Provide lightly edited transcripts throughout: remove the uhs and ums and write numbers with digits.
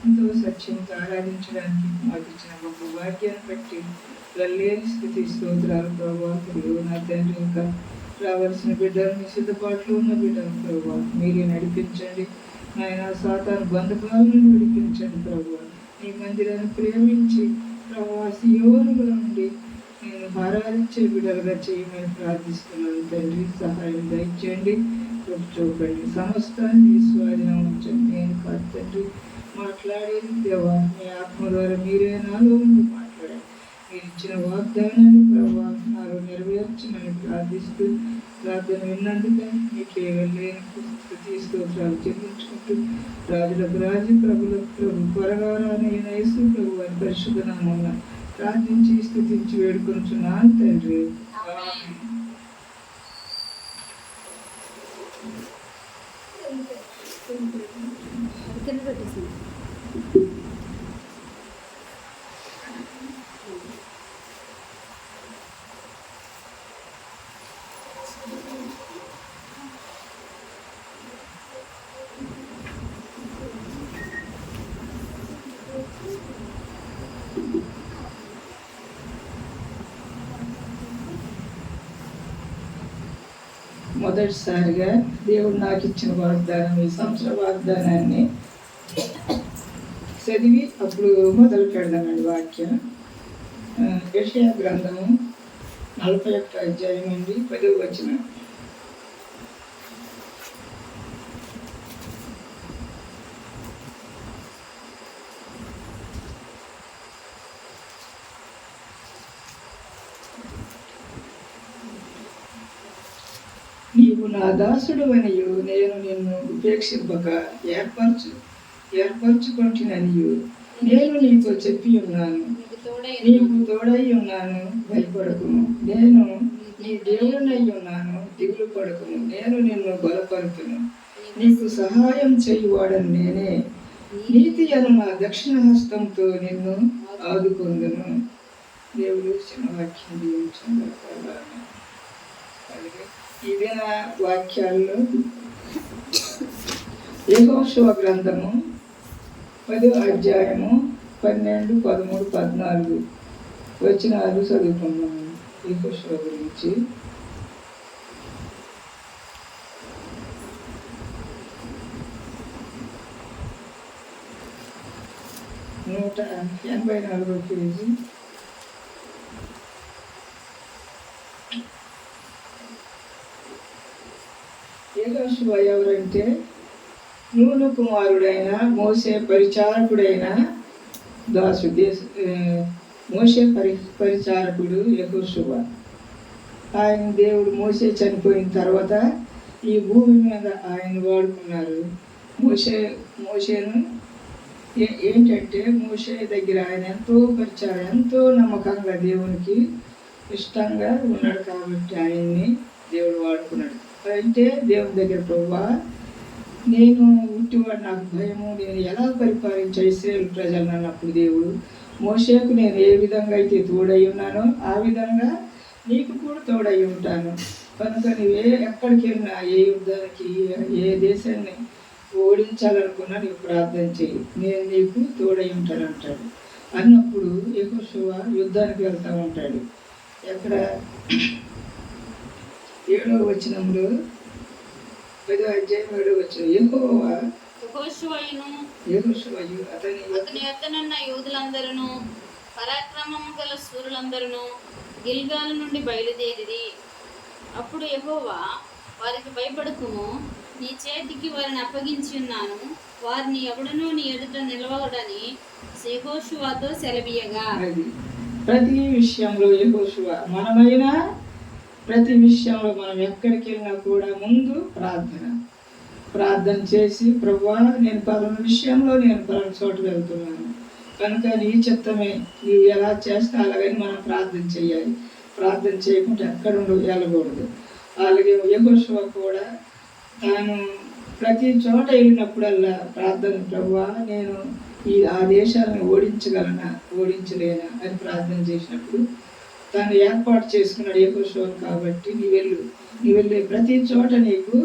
ఎంతో సత్యంతో ఆరాధించడానికి మాకు ఇచ్చిన గొప్ప భాగ్యాన్ని బట్టి లేని స్థితి స్తోత్రాలు ప్రభావ. నా తండ్రి ఇంకా రావాల్సిన బిడ్డలు సిద్ధపాట్లు ఉన్న బిడ్డలు ప్రభావ మీరే నడిపించండి నాయన. సాతాను బంధుపాలను విడిపించండి ప్రభావ. నీ మందిరాన్ని ప్రేమించి ప్రభావ సియోనులో నుండి నేను ఆరాధించే బిడ్డలుగా చేయమని ప్రార్థిస్తున్నాను తండ్రి. సహాయం దయచేయండి, చూపండి, సమస్తాన్ని మీ స్వాధీనం ఉంచండి. నేను కాదు తండ్రి మాట్లాడేది దేవా, మీ ఆత్మ ద్వారా మీరే నాలో ఉండి మాట్లాడండి. మీరు ఇచ్చిన వాగ్దానాన్ని ప్రభావ నాలో నెరవేర్చమని ప్రార్థిస్తూ ప్రార్థన విన్నందుకే మీకే వెళ్ళలేని స్తుతి స్తోత్రాలు చెల్లించుకుంటూ రాజులకు రాజు ప్రభులకు ప్రభు త్వరగానైన యేసు ప్రభు అని పరిశుద్ధ నామమున ప్రార్థించి స్తుతించి వేడుకొనుచున్నాను తండ్రి. మొదటిసారిగా దేవుడు నాకు ఇచ్చిన వాగ్దానం, ఈ సంవత్సర వాగ్దానాన్ని చదివి అప్పుడు మొదలు పెడదామండి. వాక్యం యెషయా గ్రంథము 41వ అధ్యాయం అండి, 10వ వచనం. నీవు నా దాసుడు అనియు నేను నిన్ను ఉపేక్షింపక ఏర్పరచుకుంటుననియు నేను నీతో చెప్పి ఉన్నాను. నీకు తోడై ఉన్నాను, భయపడకుము. నేను నీ దేవుడినై ఉన్నాను, దిగులు పడకుము. నేను నిన్ను బలపరుతును, నీకు సహాయం చేయువాడని నేనే. నీతి అను నా దక్షిణ హస్తంతో నిన్ను ఆదుకొందును. దేవుడు చిన్న వాక్యం దీవించండి. ఇదే వాక్యాల్లో యెహోషువ గ్రంథము 10వ అధ్యాయము 12, 13, 14 వచనాలు చదువుకున్నాము. యెహోషువ గురించి నూట 84వ పేజీ. యెహోషువ ఎవరంటే నూను కుమారుడైన మోసే పరిచారకుడైన మోసే పరిచారకుడు యెహోషువ. ఆయన దేవుడు మోసే చనిపోయిన తర్వాత ఈ భూమి మీద ఆయన వాడుకున్నారు. మోసేను ఏంటంటే మోసే దగ్గర ఆయన ఎంతో పరిచారం, ఎంతో నమ్మకంగా దేవునికి ఇష్టంగా ఉన్నాడు కాబట్టి ఆయన్ని దేవుడు వాడుకున్నాడు. అంటే దేవుని దగ్గర ప్రభువా నేను ఉట్టివాడు, నాకు భయము, నేను ఎలా పరిపాలించే ఇశ్రాయేలు ప్రజలను అన్నప్పుడు దేవుడు మోషేకు నేను ఏ విధంగా అయితే తోడై ఉన్నానో ఆ విధంగా నీకు కూడా తోడై ఉంటాను. కనుక నువ్వు ఎక్కడికి వెళ్ళినా, ఏ యుద్ధానికి, ఏ దేశాన్ని ఓడించాలనుకున్నా నీకు ప్రార్థన చేయి, నేను నీకు తోడై ఉంటాను అంటాడు. అన్నప్పుడు యెహోషువ యుద్ధానికి వెళ్తూ ఉంటాడు. ఎక్కడ 7వ వచనంలో 10వ అధ్యాయం 7వ వచనం. యెహోషువయు అతని ఎత్తనున్న యూదులందరూ పరాక్రమము గల శూరులందరూ గిల్గాలు నుండి బయలుదేరిరి. అప్పుడు యెహోవా వారికి భయపడకుము, నీ చేతికి వారిని అప్పగించి ఉన్నాను, వారిని ఎవడనూ నీ ఎదుట నిలవడని యెహోషువతో సెలవీయగా. ప్రతి విషయంలో యెహోషువ మనమైనా ప్రతి విషయంలో మనం ఎక్కడికి వెళ్ళినా కూడా ముందు ప్రార్థన చేసి ప్రభువా నేను పలానా విషయంలో నేను పలానా చోటు వెళ్తున్నాను కనుక నీ చిత్తమే, నీవు ఎలా చేస్తే అలాగని మనం ప్రార్థన చేయాలి. ప్రార్థన చేయకుంటే ఎక్కడ వెళ్ళకూడదు. అలాగే యెహోషువ కూడా తాను ప్రతి చోట వెళ్ళినప్పుడల్లా ప్రార్థన, ప్రభువా నేను ఆ దేశాలను ఓడించలేనా అని ప్రార్థన చేసినప్పుడు తాను ఏర్పాటు చేసుకున్నాడు యెహోషువ. కాబట్టి నీ వెళ్ళే ప్రతి చోట నీకు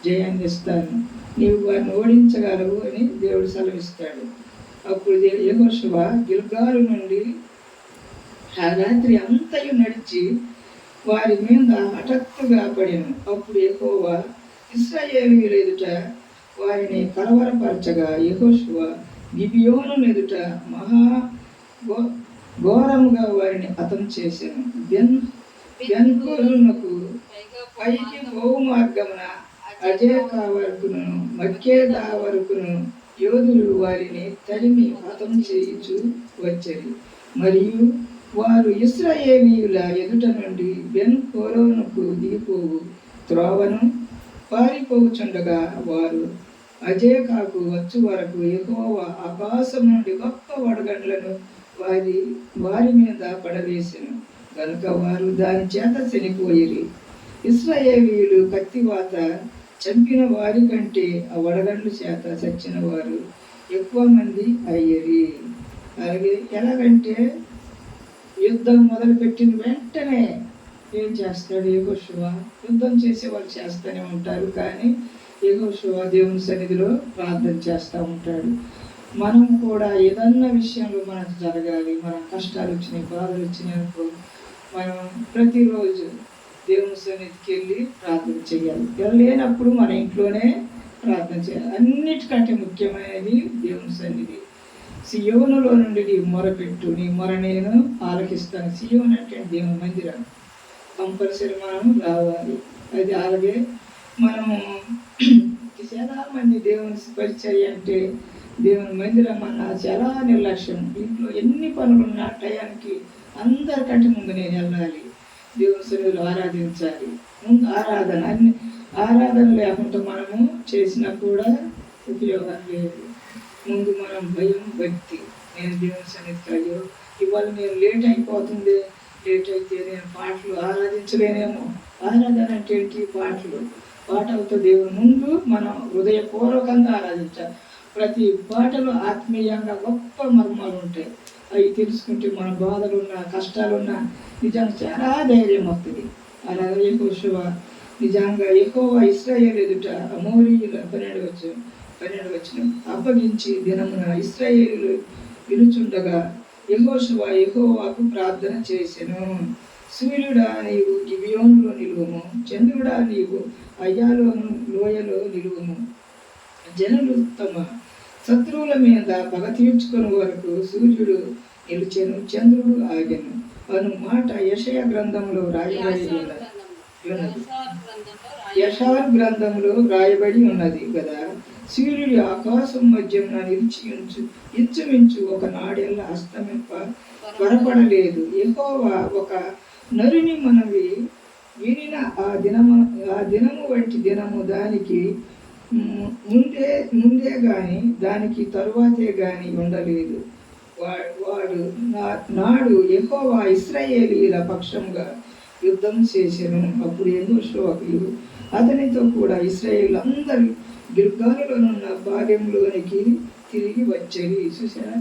జయాన్ని ఇస్తాను, నీవు వారిని ఓడించగలవు అని దేవుడు సెలవిస్తాడు. అప్పుడు యెహోషువ గిల్గాలు నుండి ఆ రాత్రి అంతయు నడిచి వారి మీద హఠాత్తుగా పడెను. అప్పుడు యెహోవా ఇశ్రాయేలీయుల ఎదుట వారిని కలవరపరచగా యెహోషువ గిబియోను ఎదుట మహా ఘోరముగా వారిని హతం చేశాను. బెన్హోరునకు పైకి పోవు మార్గమున అజేకా వరకును మక్కేదా వరకును యోధులు వారిని తరిమి హతం చేయించు వచ్చరి. మరియు వారు ఇశ్రాయేలీయుల ఎదుట నుండి బెన్హోరోనుకు దిగిపోవు త్రోవను పారిపోవుచుండగా వారు అజేకాకు వచ్చు వరకు యెహోవా ఆకాశం నుండి గొప్ప వడగండ్లను వారి మీద పడవేసెను కనుక వారు దాని చేత చనిపోయిరి. ఇశ్రాయేలీయులు కత్తివాత చంపిన వారి కంటే ఆ వడగండ్ల చేత చచ్చిన వారు ఎక్కువ మంది అయ్యేరి. అలాగే ఎలాగంటే యుద్ధం మొదలుపెట్టిన వెంటనే ఏం చేస్తాడు యెహోషువ? యుద్ధం చేసే వాళ్ళు చేస్తూనే ఉంటారు, కానీ యెహోషువ దేవుని సన్నిధిలో ప్రార్థన చేస్తూ ఉంటాడు. మనం కూడా ఏదన్నా విషయంలో మనకు జరగాలి, మన కష్టాలు వచ్చినాయి, బాధలు వచ్చినాయి అనుకో, మనం ప్రతిరోజు దేవుని సన్నిధికి వెళ్ళి ప్రార్థన చేయాలి. లేనప్పుడు మన ఇంట్లోనే ప్రార్థన చేయాలి. అన్నిటికంటే ముఖ్యమైనది దేవుని సన్నిధి. సియోనులో నుండి నీ మొరపెట్టు, నీ మొర నేను ఆలకిస్తాను. సియోను అంటే దేవుని మందిరం. కంపల్సరీ మనం రావాలి. అది అలాగే మనము చాలా మంది దేవుని పరిచర్య అంటే దేవుని మందిరం అన్న చాలా నిర్లక్ష్యం. ఇంట్లో ఎన్ని పనులున్నా టయానికి అందరికంటే ముందు నేను వెళ్ళాలి, దేవుని సన్నిధిలో ఆరాధించాలి. ముందు ఆరాధన లేకుండా మనము చేసినా కూడా ఉపయోగం లేదు. ముందు మనం భయం, భక్తి. నేను దేవుని సన్నిధికి అయ్యో ఇవాళ నేను లేట్ అయిపోతుంది, లేట్ అయితే నేను పాటలు ఆరాధించలేనేమో. ఆరాధన అంటే ఏంటి? పాటలతో దేవుని ముందు మనం హృదయపూర్వకంగా ఆరాధించాలి. ప్రతి పాటలో ఆత్మీయంగా గొప్ప మర్మాలు ఉంటాయి. అవి తెలుసుకుంటే మన బాధలున్నా కష్టాలున్నా నిజంగా చాలా ధైర్యం వస్తుంది. అలాగే యెహోషువ నిజంగా యెహోవా ఇశ్రాయేలు ఎదుట అమోరీయుల 12 వచనం అప్పగించి దినమున ఇశ్రాయేలు వినుచుండగా యెహోషువ యెహోవాకు ప్రార్థన చేసెను. సూర్యుడా నీవు గిబియోనులో నిలువుము, చంద్రుడా నీవు అయ్యాలోను లోయలో నిలువుము. జనులు తమ శత్రువుల మీద పగ తీర్చుకుని వరకు సూర్యుడు నిలిచెను, చంద్రుడు ఆగెను అను మాట యెషయా గ్రంథంలో రాయబడి ఉన్నది. యెషయా గ్రంథంలో రాయబడి ఉన్నది కదా. సూర్యుడు ఆకాశం మధ్యన నిలిచి ఇంచుమించు ఒక నాడెల్లా అస్తమింప త్వరపడలేదు. యెహోవా ఒక నరుని మనవి వినిన ఆ దినము వంటి దినము దానికి ముందే గాని దానికి తరువాతే గాని ఉండలేదు. వాడు నాడు యెహోవా ఇశ్రాయేలీయుల పక్షంగా యుద్ధం చేసెను. అప్పుడు యెహోషువకు అతనితో కూడా ఇశ్రాయేలు అందరూ గిల్గాలులోనున్న బాల్యంలోనికి తిరిగి వచ్చేది. చూసారా,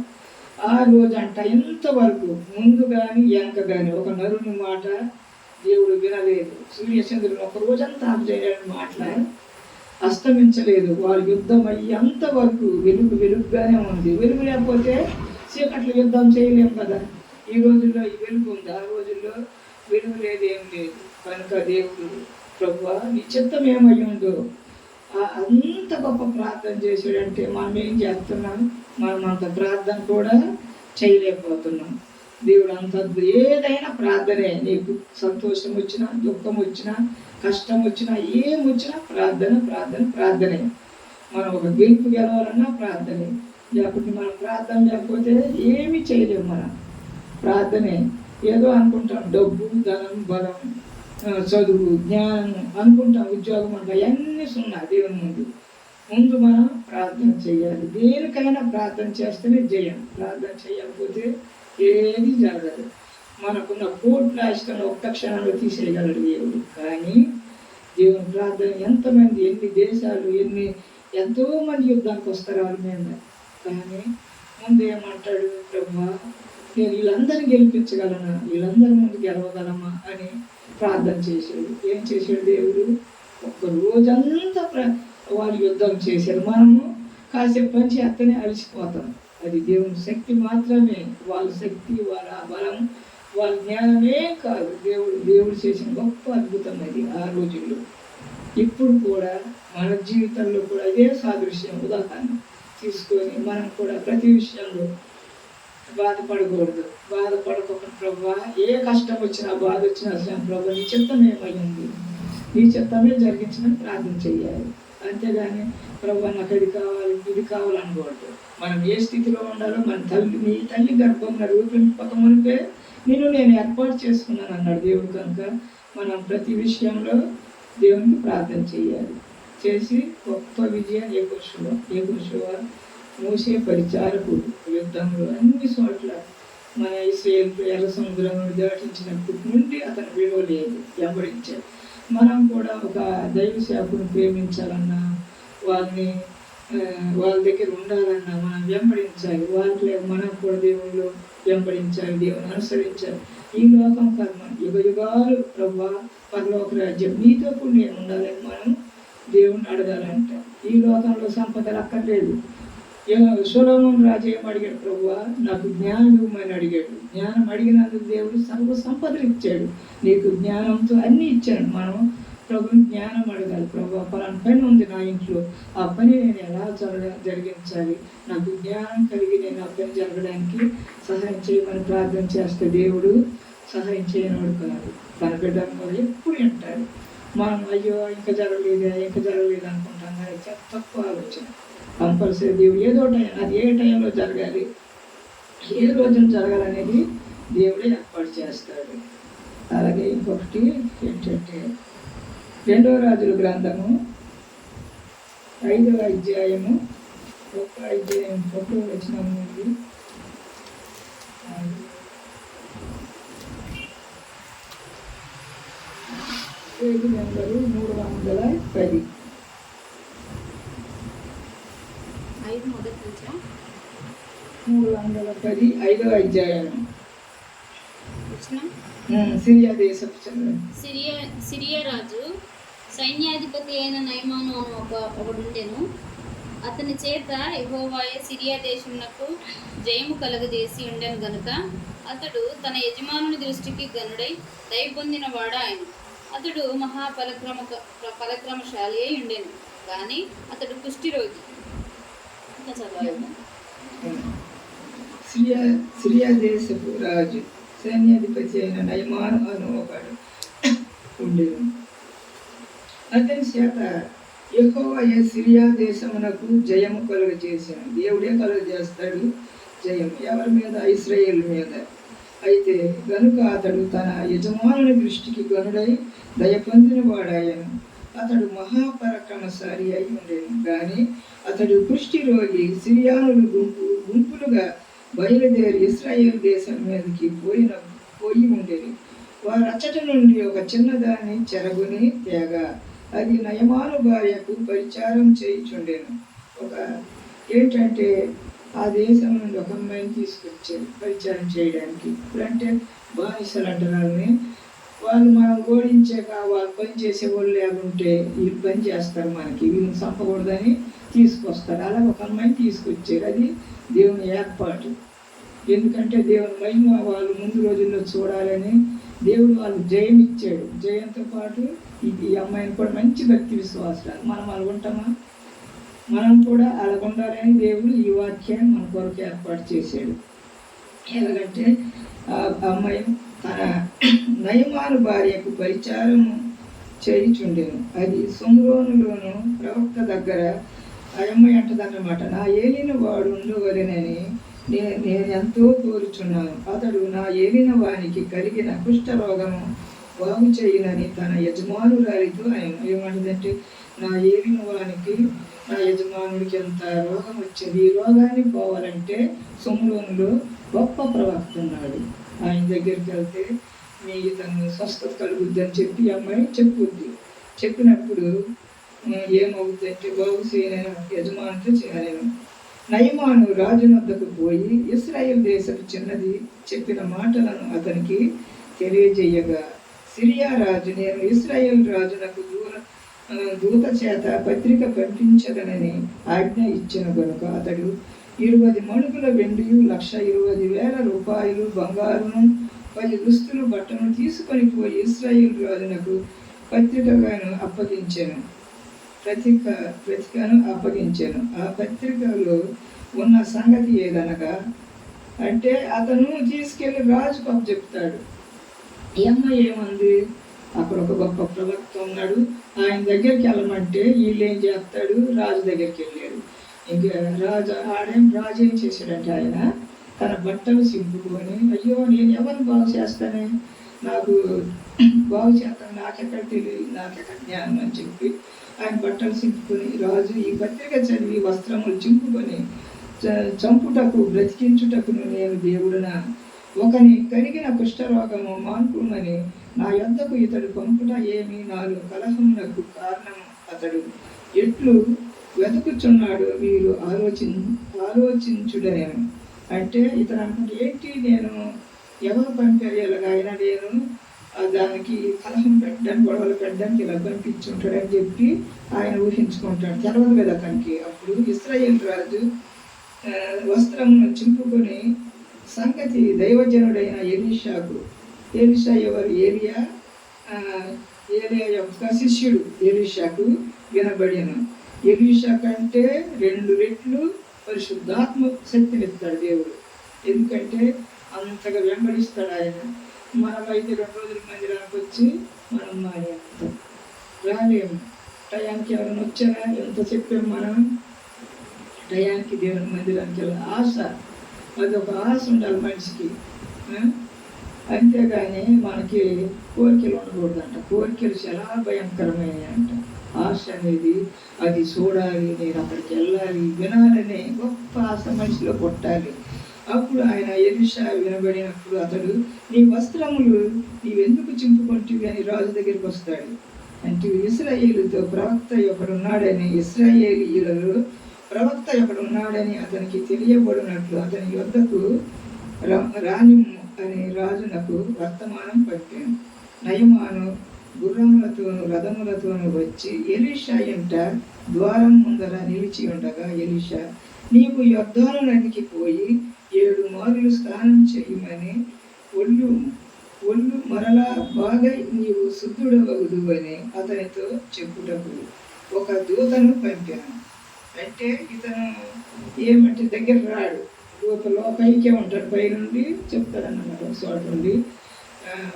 ఆ రోజంట ఇంతవరకు ముందు కానీ వెనక కానీ ఒక నరుని మాట దేవుడు వినలేదు. సూర్యచంద్రుని ఒక రోజంతా చేయడానికి మాటల అస్తమించలేదు. వారు యుద్ధం అయ్యేంతవరకు వెలుగుగానే ఉంది. వెలుగు లేకపోతే చీకట్లు యుద్ధం చేయలేము కదా. ఈ రోజుల్లో ఈ వెలుగు ఉంది, ఆ రోజుల్లో వెలుగు లేదు, ఏం లేదు. కనుక దేవుడు ప్రభువా నీ చిత్తం ఏమై ఉందో అంత గొప్ప ప్రార్థన చేసాడంటే మనం ఏం చేస్తున్నాం? మనం అంత ప్రార్థన కూడా చేయలేకపోతున్నాం. దేవుడు అంత ఏదైనా ప్రార్థనే. నీకు సంతోషం వచ్చినా, దుఃఖం వచ్చినా, కష్టం వచ్చినా, ఏమొచ్చినా ప్రార్థనే. మనం ఒక గెలుపు గెలవాలన్నా ప్రార్థనే. లేకపోతే మనం ప్రార్థన లేకపోతే ఏమీ చేయలేము. మనం ప్రార్థనే. ఏదో అనుకుంటాం, డబ్బు, ధనం, బలం, చదువు, జ్ఞానం అనుకుంటాం, ఉద్యోగం అంటే అన్నీ సున్నా దేవుని ముందు మనం ప్రార్థన చేయాలి. దేనికైనా ప్రార్థన చేస్తేనే జయం. ప్రార్థన చేయకపోతే ఏది జరగదు. మనకున్న కోట్ల ఇష్టంలో ఒక్క క్షణంలో తీసేయగలడు దేవుడు. కానీ దేవుని ప్రార్థన ఎంతమంది, ఎన్ని దేశాలు, ఎంతోమంది యుద్ధానికి వస్తారు వాళ్ళ మీద. కానీ ముందు ఏమంటాడు? ప్రభువా నేను వీళ్ళందరినీ గెలిపించగలనా, వీళ్ళందరి ముందు గెలవగలమా అని ప్రార్థన చేశాడు. ఏం చేశాడు దేవుడు? ఒక్క రోజంతా వాళ్ళు యుద్ధం చేశారు. మనము కాసేపు పని చేస్తేనే అలసిపోతాం. అది దేవుని శక్తి మాత్రమే. వాళ్ళ శక్తి, వాళ్ళ బలం, వాళ్ళ జ్ఞానమే కాదు. దేవుడు చేసిన గొప్ప అద్భుతం అది ఆ రోజుల్లో. ఇప్పుడు కూడా మన జీవితంలో కూడా ఇదే సాదృశ్యం ఉదాహరణ తీసుకొని మనం కూడా ప్రతి విషయంలో బాధపడకూడదు. బాధపడకుండా ప్రభా, ఏ కష్టం వచ్చినా, బాధ వచ్చినా అసలు ప్రభా నీ చిత్తమేమైంది, నీ చిత్తమే జరిగించమని ప్రార్థన చేయాలి. అంతేగాని ప్రభా నాకు అది కావాలి, ఇది కావాలనకూడదు. మనం ఏ స్థితిలో ఉండాలో మన నీ తల్లి గర్భంలో రూపింపకమునిపే నేను ఏర్పాటు చేసుకున్నాను అన్నాడు దేవుడు. కనుక మనం ప్రతి విషయంలో దేవునికి ప్రార్థన చేయాలి. చేసి గొప్ప విజయం ఏకృషువ మోసే పరిచారకుడు యుద్ధంలో అన్ని చోట్ల మన ఇశ్రాయేలు ఎర్ర సముద్రం నుండి దాటించినప్పటి నుండి అతను విడవలేదు, వెంబడించాడు. మనం కూడా ఒక దైవ సేవకుని ప్రేమించాలన్నా, వాళ్ళ దగ్గర ఉండాలన్నా మనం వెంబడించాలి. వాళ్ళే మనం కూడా దేవుళ్ళు వెంబడించాలి, దేవుని అనుసరించాలి. ఈ లోకం కర్మ యుగాలు ప్రభా పరలోక రాజ్యం నీతో కూడా నేను ఉండాలని మనం దేవుణ్ణి అడగాలంట. ఈ లోకంలో సంపదలు అక్కర్లేదు. సొలొమోను రాజు ఏం అడిగాడు? ప్రభువా నాకు జ్ఞానం ఇవ్వమని అడిగాడు. జ్ఞానం అడిగినందుకు దేవుడు సర్వ సంపదలు ఇచ్చాడు. నీకు జ్ఞానంతో అన్నీ ఇచ్చాడు. మనం ప్రభుని జ్ఞానం అడగాలి. ప్రభు పలానా పని ఉంది నా ఇంట్లో, ఆ పని నేను ఎలా జరిగించాలి, నాకు జ్ఞానం కలిగి నేను ఆ పని జరగడానికి సహాయం చేయమని ప్రార్థన చేస్తే దేవుడు సహాయం చేయనివాడు కాదు. తన బిడ్డను ఎప్పుడు వింటాడు. మనం అయ్యో ఇంకా జరగలేదు అనుకుంటాం, కానీ తక్కువ ఆలోచన. కంపల్సరీ దేవుడు ఏదో టైం, అది ఏ టైంలో జరగాలి, ఏ రోజున జరగాలనేది దేవుడే ఏర్పాటు చేస్తాడు. అలాగే ఇంకొకటి ఏంటంటే 2వ రాజుల గ్రంథము 5వ అధ్యాయము 1వ వచనం నుండి 310 310 5వ అధ్యాయం. సిరియా దేశపు సిరియా రాజు సైన్యాధిపతి అయిన నయమాను ఒకడుండెను. అతని చేత యెహోవాయే సిరియా దేశమునకు జయము కలగజేసి ఉండెను గనుక అతడు తన యజమానుని దృష్టికి గనుడై దయ పొందిన వాడు ఆయన. అతడు పరాక్రమశాలి అయి ఉండెను, కానీ అతడు కుష్ఠిరోగి. సిరియా దేశపు రాజు సైన్యాధిపతి అయిన నయమాను అను ఒకడు ఉండేను. అతని చేత యెహోవాయే సిరియా దేశమునకు జయము కలుగజేశాను. దేవుడే కలుగజేస్తాడు జయం ఎవరి మీద? ఇశ్రాయేలు మీద. అయితే గనుక అతడు తన యజమానుని దృష్టికి గనుడై దయ పొందిన వాడాయను. అతడు మహాపరాక్రమశాలి అయి ఉండేను, కానీ అతడు కుష్టి రోగి. సిరియానులు గుంపులుగా బయలుదేరి ఇశ్రాయేలు దేశం మీదకి పోయి ఉండేది. వారు అచ్చట నుండి ఒక చిన్నదాన్ని చెరగుని తేగా అది నయమాను భార్యకు పరిచారం చేయించుండేను. ఏంటంటే ఆ దేశం నుండి ఒక అమ్మాయిని తీసుకొచ్చారు పరిచారం చేయడానికి. ఇప్పుడంటే బానిసలు అంటారు. వాళ్ళు మనం ఓడించాక వాళ్ళు పని చేసే వాళ్ళు లేకుంటే వీళ్ళు పని చేస్తారు, మనకి వీళ్ళని చంపకూడదని తీసుకొస్తారు. అలా ఒక అమ్మాయిని తీసుకొచ్చారు. అది దేవుని ఏర్పాటు. ఎందుకంటే దేవుని మహిమ వాళ్ళు ముందు రోజుల్లో చూడాలని దేవుడు వాళ్ళు జయం ఇచ్చాడు. జయంతో పాటు ఈ అమ్మాయిని కూడా మంచి భక్తి విశ్వాసాలు మనం అలాగుంటామా? మనం కూడా అలాగుండాలని దేవుడు ఈ వాక్యాన్ని మన కొరకు ఏర్పాటు చేశాడు. ఎలాగంటే ఆ అమ్మాయి తన నయమాను భార్యకు పరిచారం చేయుచుండెను. అది సుమ్రోనులోను ప్రవక్త దగ్గర ఆ అమ్మాయి అంటదన్నమాట, నా ఏలిన వాడు ఉండవలెనని నేను ఎంతో కోరుచున్నాను. అతడు నా ఏలిన వానికి కలిగిన కుష్ఠరోగము బాగు చేయునని తన యజమానురాలితో ఆయన ఏమంటదంటే, నా ఏలిన వానికి నా యజమానుడికి ఎంత రోగం వచ్చింది, ఈ రోగాన్ని పోవాలంటే సుమ్రోనులో గొప్ప ప్రవక్త ఉన్నాడు, ఆయన దగ్గరికి వెళ్తే మీ తను స్వస్థత కలుగుద్ది అని చెప్పి అమ్మాయి చెప్పుద్ది. చెప్పినప్పుడు ఏమవుతుందంటే బాగు చేయలేను యజమానితో చేయలేను. నయమాను రాజునొద్దకు పోయి ఇశ్రాయేల్ దేశపు చిన్నది చెప్పిన మాటలను అతనికి తెలియజేయగా, సిరియా రాజు నేను ఇశ్రాయేల్ రాజునకు దూత చేత పత్రిక పంపించదనని ఆజ్ఞ ఇచ్చిన కనుక అతడు 20 మణుగుల వెండి 1,20,000 రూపాయలు బంగారును 10 దుస్తులు బట్టను తీసుకొని పోయి ఇశ్రాయేలు రాజునకు పత్రికను అప్పగించాను. ఆ పత్రికలో ఉన్న సంగతి ఏదనగా, అంటే అతను తీసుకెళ్లి రాజుకు అప్పచెప్తాడు. ఈ అమ్మాయి ఏమంది, అక్కడ ఒక గొప్ప ప్రవక్త ఉన్నాడు, ఆయన దగ్గరికి వెళ్ళమంటే వీళ్ళు ఏం చేస్తాడు, రాజు దగ్గరికి వెళ్ళాడు. ఇంకా రాజు ఏం చేశాడంటే, ఆయన తన బట్టలు సింపుకొని, అయ్యో నేను ఎవరిని బాగు చేస్తానే, నాకు బాగు చేస్తాను, నాకెక్కడ తెలియదు, నాకెక్కడ జ్ఞానం అని చెప్పి ఆయన బట్టలు సింపుకొని, రాజు ఈ పత్రిక చదివి వస్త్రములు చింపుకొని, చంపుటకు బ్రతికించుటకును నేను దేవుడునా, ఒకని కరిగిన కుష్ఠరోగము మాన్పుమని నా యొద్దకు ఇతడు పంపుట ఏమి, నాలో కలహమునకు కారణము అతడు ఎట్లు వెతుకుచున్నాడు, మీరు ఆలోచించుడనేను. అంటే ఇతను అనుకుంటే, ఏంటి నేను ఎవరు పంపారు ఇలాగ, ఆయన నేను దానికి కలహం పెట్టడానికి, గొడవలు పెట్టడానికి ఇలా పంపించుంటాడని చెప్పి ఆయన ఊహించుకుంటాడు. తెలవదు కదా అతనికి. అప్పుడు ఇశ్రాయేలు రాజు వస్త్రమును చింపుకొని సంగతి దైవజనుడైన ఎలీషా ఎవరు, ఏలియా యొక్క శిష్యుడు ఎలీషాకు వినబడిను. ఎలీషా కంటే 2 రెట్లు పరిశుద్ధాత్మ శక్తినిస్తాడు దేవుడు. ఎందుకంటే అంతగా వెంబడిస్తాడు ఆయన. మనమైతే 2 రోజుల మందిరానికి వచ్చి మనం మానేస్తాం, రాలేము. టయానికి ఎవరైనా వచ్చారా, ఎంత చెప్పాము మనం, టయానికి దేవుని మందిరానికి ఆశ, అదొక ఆశ ఉండాలి మనిషికి. అంతేగాని మనకి కోరికలు ఉండకూడదంట. కోరికలు చాలా భయంకరమైనవి అంట. ఆశ అనేది అది చూడాలి, నేను అక్కడికి వెళ్ళాలి, వినాలనే గొప్ప ఆశ మనిషిలో కొట్టాలి. అప్పుడు ఆయన ఎలీషా వినబడినప్పుడు అతడు, నీ వస్త్రములు నీవెందుకు చింపుకుంటువి అని రాజు దగ్గరికి వస్తాడు. అంటే ఇశ్రాయేలుతో ప్రవక్త ఒకడున్నాడని, ఇశ్రాయేలీయులలో ప్రవక్త ఒకడున్నాడని అతనికి తెలియబడినట్లు అతని యొద్దకు రానిమ్ము అని రాజునకు వర్తమానం పంపాను. నయమాను గుర్రములతోనూ రథములతోనూ వచ్చి ఎలీషా ఇంట ద్వారం ముందర నిలిచి ఉండగా, ఎలీషా, నీవు యొర్దాను నదికి పోయి 7 మార్లు స్నానం చేయమని, ఒళ్ళు మరలా బాగా నీవు శుద్ధుడవగుదు అని అతనితో చెప్పుటకు ఒక దూతను పంపాను. అంటే ఇతను ఏమంటే దగ్గర రాడు, పైకే ఉంటాడు, పై నుండి చెప్తాడన్నమాట. ఒక చోట నుండి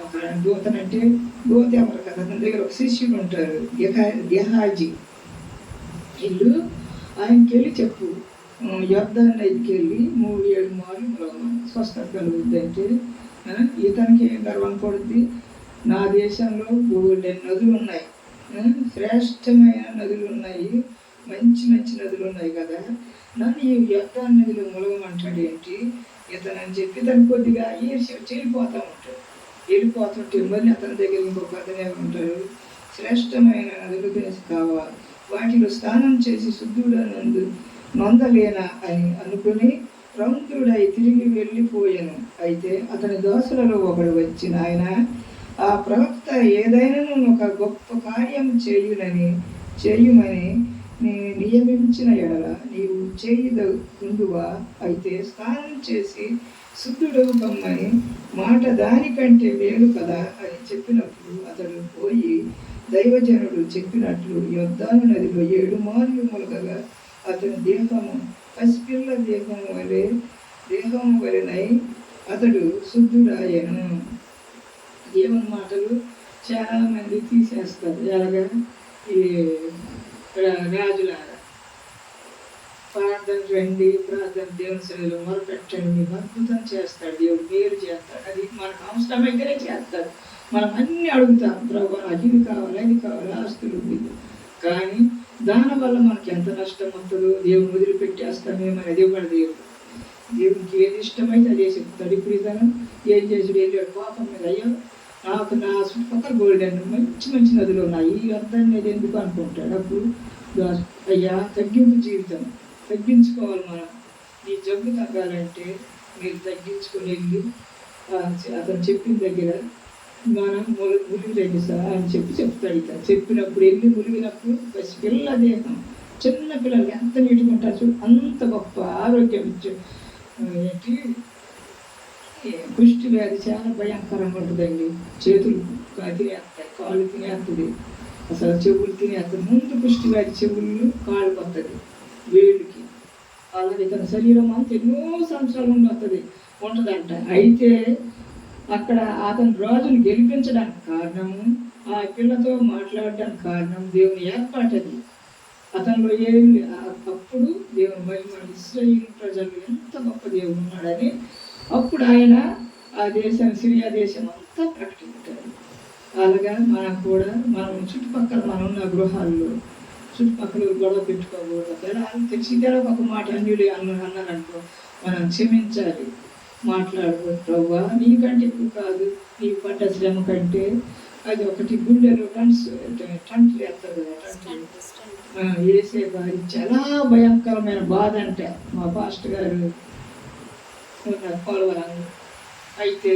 ఒక దూతనంటే దూత ఎవరు కదా, అతని దగ్గర ఒక శిష్యుడు ఉంటారు, గెహాజీ. ఇల్లు ఆయనకి వెళ్ళి చెప్పు, యొర్దాను నదికి వెళ్ళి 3-7 మార్లు స్వస్థత కలుగుద్ది. అంటే ఇతనికి ఏం గర్వం పడుద్ది, నా దేశంలో బోలెడు నదులు ఉన్నాయి, శ్రేష్టమైన నదులు ఉన్నాయి, మంచి మంచి నదులు ఉన్నాయి కదా, నన్ను ఈ యొర్దాను నదిలో ములగమంటాడు ఏంటి ఇతను అని చెప్పి తను కొద్దిగా వెళ్ళిపోతుంటే మళ్ళీ అతని దగ్గర ఇంకొక అతనే ఉంటారు, శ్రేష్టమైన నదులు కావాలి, వాటిలో స్నానం చేసి శుద్ధుడనందు నొందలేనా అని అనుకుని రౌద్రుడై తిరిగి వెళ్ళిపోయాను. అయితే అతని దాసులలో ఒకడు వచ్చి, ఆయన ఆ ప్రవక్త ఏదైనా ఒక గొప్ప కార్యం చేయుమని నియమించిన ఎడల నీవు చేయకుందువా, అయితే స్నానం చేసి శుద్ధుడవు కమ్మని మాట దానికంటే మేలు కదా అని చెప్పినప్పుడు అతడు పోయి దైవజనుడు చెప్పినట్లు యొర్దాను నదిలో 7 మార్లు ములగగా అతని దేహము పసిపిల్ల దేహము వలెనై అతడు శుద్ధుడాయను. దేవుని మాటలు చాలా మంది తీసేస్తారు. ఎలాగా ఈ రాజులాగా ప్రార్థన రండి, ప్రార్థన దేవుని సన్నిధిలో మొరపెట్టండి, మీకు అద్భుతం చేస్తాడు దేవుడు, మేలు చేస్తాడు. అది మనకు అవసరమైతేనే చేస్తాడు. మనం అన్నీ అడుగుతాం, ప్రభు నాకు ఇది కావాలి, అది కావాలి, ఆస్తులు, కానీ దానివల్ల మనకి ఎంత నష్టం వస్తుందో దేవుని వదిలిపెట్టేస్తామేమని అది ఇవ్వడు దేవుడు. దేవునికి ఏది ఇష్టమైతే అదే చెప్తాడు. ఇప్పుడు ఇతను ఏం చేసాడు, వెళ్ళాడు కోపం మీద, అయ్యో నాకు నా చుట్టుపక్కల గోల్డెన్ మంచి మంచి నదులు ఉన్నాయి, ఈ అర్థాన్ని ఎందుకు అనుకుంటాడు. అప్పుడు అయ్యా తగ్గింపు జీవితం తగ్గించుకోవాలి. మనం ఈ జబ్బు తగ్గాలంటే మీరు తగ్గించుకొని వెళ్ళి అతను చెప్పిన దగ్గర మనం ములిగి రండి సార్ అని చెప్తాడు. ఇతను చెప్పినప్పుడు వెళ్ళి ములిగినప్పుడు పిల్ల దేహం చిన్న పిల్లలు ఎంత నీట్గా ఉంటారు చూడు, అంత గొప్ప ఆరోగ్యం ఇచ్చే ఏంటి కుష్టి వ్యాధి చాలా భయంకరంగా ఉంటుందండి. చేతులు తినేస్తాయి, కాళ్ళు తినేస్తుంది, అసలు చెవులు తినేస్తుంది. ముందు కుష్టి వ్యాధి చెవులు కాళ్ళు వస్తుంది వేళ్ళకి. అలాగే తన శరీరం అంతా ఎన్నో సంవత్సరాలు ఉంటుందంట. అయితే అక్కడ అతను రాజును గెలిపించడానికి కారణము, ఆ పిల్లతో మాట్లాడడానికి కారణం దేవుని ఏర్పాటది. అతనిలో ఏమి అప్పుడు దేవుని మహిమ, ఇశ్రాయేలు ప్రజలు ఎంత గొప్ప దేవుడు ఉన్నాడని అప్పుడు ఆయన ఆ దేశం, సిరియా దేశం అంతా ప్రకటించాడు. అలాగా మనం కూడా మనం చుట్టుపక్కల మనం ఉన్న గృహాల్లో చుట్టుపక్కల గొడవ పెట్టుకోకూడదు. తెలిసి ఒక మాట అన్యులు అన్నారనుకో, మనం క్షమించాలి, మాట్లాడకూడదు. ప్రభువా నీకంటే ఎక్కువ కాదు, నీ పడ్డ శ్రమ కంటే అది ఒకటి గుండెలో టంట్లు వేస్తారు కదా, వేసే వారి చాలా భయంకరమైన బాధ అంటే మా పాస్టర్ గారు పోలవరం. అయితే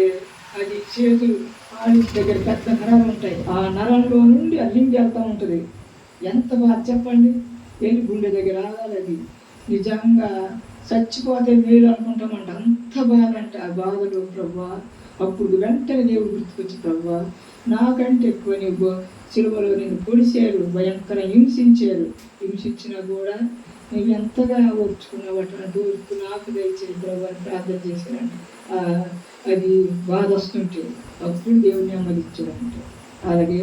అది చేతులు కాళ్ళు దగ్గర పెద్ద నరాలు ఉంటాయి, ఆ నరంలో నుండి ఆ లింక్ వెళ్తూ ఉంటుంది. ఎంత బాధ చెప్పండి, వెళ్ళి గుండె దగ్గర ఆగాలి. అది నిజంగా చచ్చిపోతే మేలు అనుకుంటామంట, అంత బాధ అంటే. ఆ బాధలో ప్రభువా అప్పుడు వెంటనే దేవుడు గుర్తుకొచ్చి, ప్రభువా నాకంటే ఎక్కువ నీవు సిలువలో నేను పొడిచారు, భయంకర హింసించారు, హింసించినా కూడా నువ్వు ఎంతగా ఓర్చుకున్నావు, అటువంటి ఓర్పు నాకు దయచేసి ప్రభు అని ప్రార్థన చేశారంట. అది బాధ వస్తుంటే అప్పుడు దేవుని నెమ్మదించాడంట. అలాగే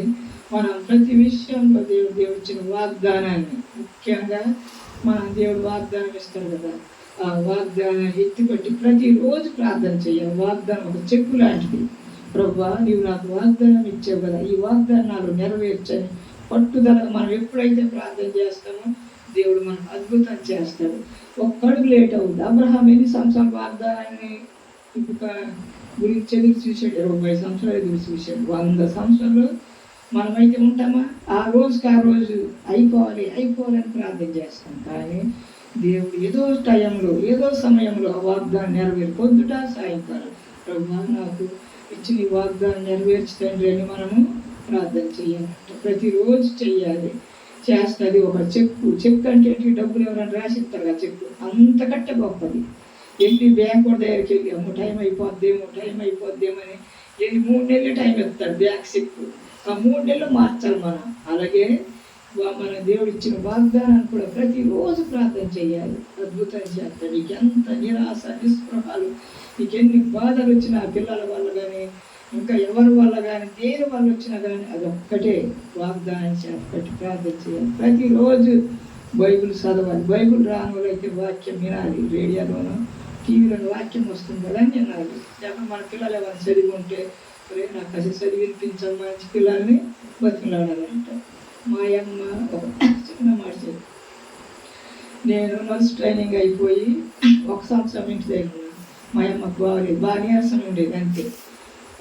మనం ప్రతి విషయంలో దేవుడు ఇచ్చిన వాగ్దానాన్ని, ముఖ్యంగా మనం దేవుడు వాగ్దానం ఇస్తాడు కదా, ఆ వాగ్దానాన్ని ఎత్తిపట్టి ప్రతిరోజు ప్రార్థన చేయాలి. వాగ్దానం ఒక చెక్కు లాంటిది. ప్రభువా నీవు నాకు వాగ్దానం ఇచ్చావు కదా, ఈ వాగ్దానాలు నెరవేర్చని పట్టుదల మనం ఎప్పుడైతే ప్రార్థన చేస్తామో దేవుడు మనకు అద్భుతం చేస్తాడు. ఒక్క అడుగు లేట్ అవుతుంది. అబ్రహాం ఎన్ని సంవత్సరాల వాగ్దానాన్ని గురించి ఎదురు చూశాడు? 20 సంవత్సరాలు ఎదురు చూశాడు. 100 సంవత్సరాలు మనమైతే ఉంటామా? ఆ రోజుకి ఆ రోజు అయిపోవాలని ప్రార్థన చేస్తాం. కానీ దేవుడు ఏదో టైంలో ఏదో సమయంలో ఆ వాగ్దానం నెరవేరు, పొద్దుట సాయంకాలం ప్రభువా నాకు ఇచ్చిన ఈ వాగ్దానం నెరవేర్చుతండ్రి అని మనము ప్రార్థన చేయాలంట. ప్రతిరోజు చెయ్యాలి. చేస్తుంది ఒక చెక్కు అంటే డబ్బులు ఎవరైనా రాసిస్తారు కదా, చెక్కు అంతకంటే గొప్పది. వెళ్ళి బ్యాంకు దగ్గరికి వెళ్ళి టైం అయిపోద్దేమని వెళ్ళి 3 నెలలు టైం ఇస్తాడు బ్యాంక్ చెక్కు. ఆ 3 నెలలు మార్చాలి మనం. అలాగే మన దేవుడు ఇచ్చిన వాగ్దానాన్ని కూడా ప్రతిరోజు ప్రార్థన చేయాలి, అద్భుతం చేస్తాడు. నీకు ఎంత నిరాశ నిస్పృహాలు, నీకు ఎన్ని బాధలు వచ్చినా పిల్లల వల్ల కానీ ఇంకా ఎవరి వల్ల కానీ దేని వల్ల వచ్చినా కానీ అది ఒక్కటే వాగ్దానం చేపట్టి ప్రార్థన చేయాలి. ప్రతిరోజు బైబిల్ చదవాలి. బైబిల్ రాని వాళ్ళైతే వాక్యం వినాలి. రేడియోలోనూ టీవీలోనూ వాక్యం వస్తుంది కదా అని వినాలి. లేకపోతే మన పిల్లలు ఎవరైనా చదివి ఉంటే నాకు అసలు చదివి వినిపించాలి, మంచి పిల్లల్ని బతికిలాడాలంట. మా అమ్మ ఒక చిన్న మాట చెప్పి, నేను నర్స్ ట్రైనింగ్ అయిపోయి 1 సంవత్సరం ఇంటి దగ్గర ఉన్నాను. మా అమ్మకు బాగా నీరసం ఉండేది. అంతే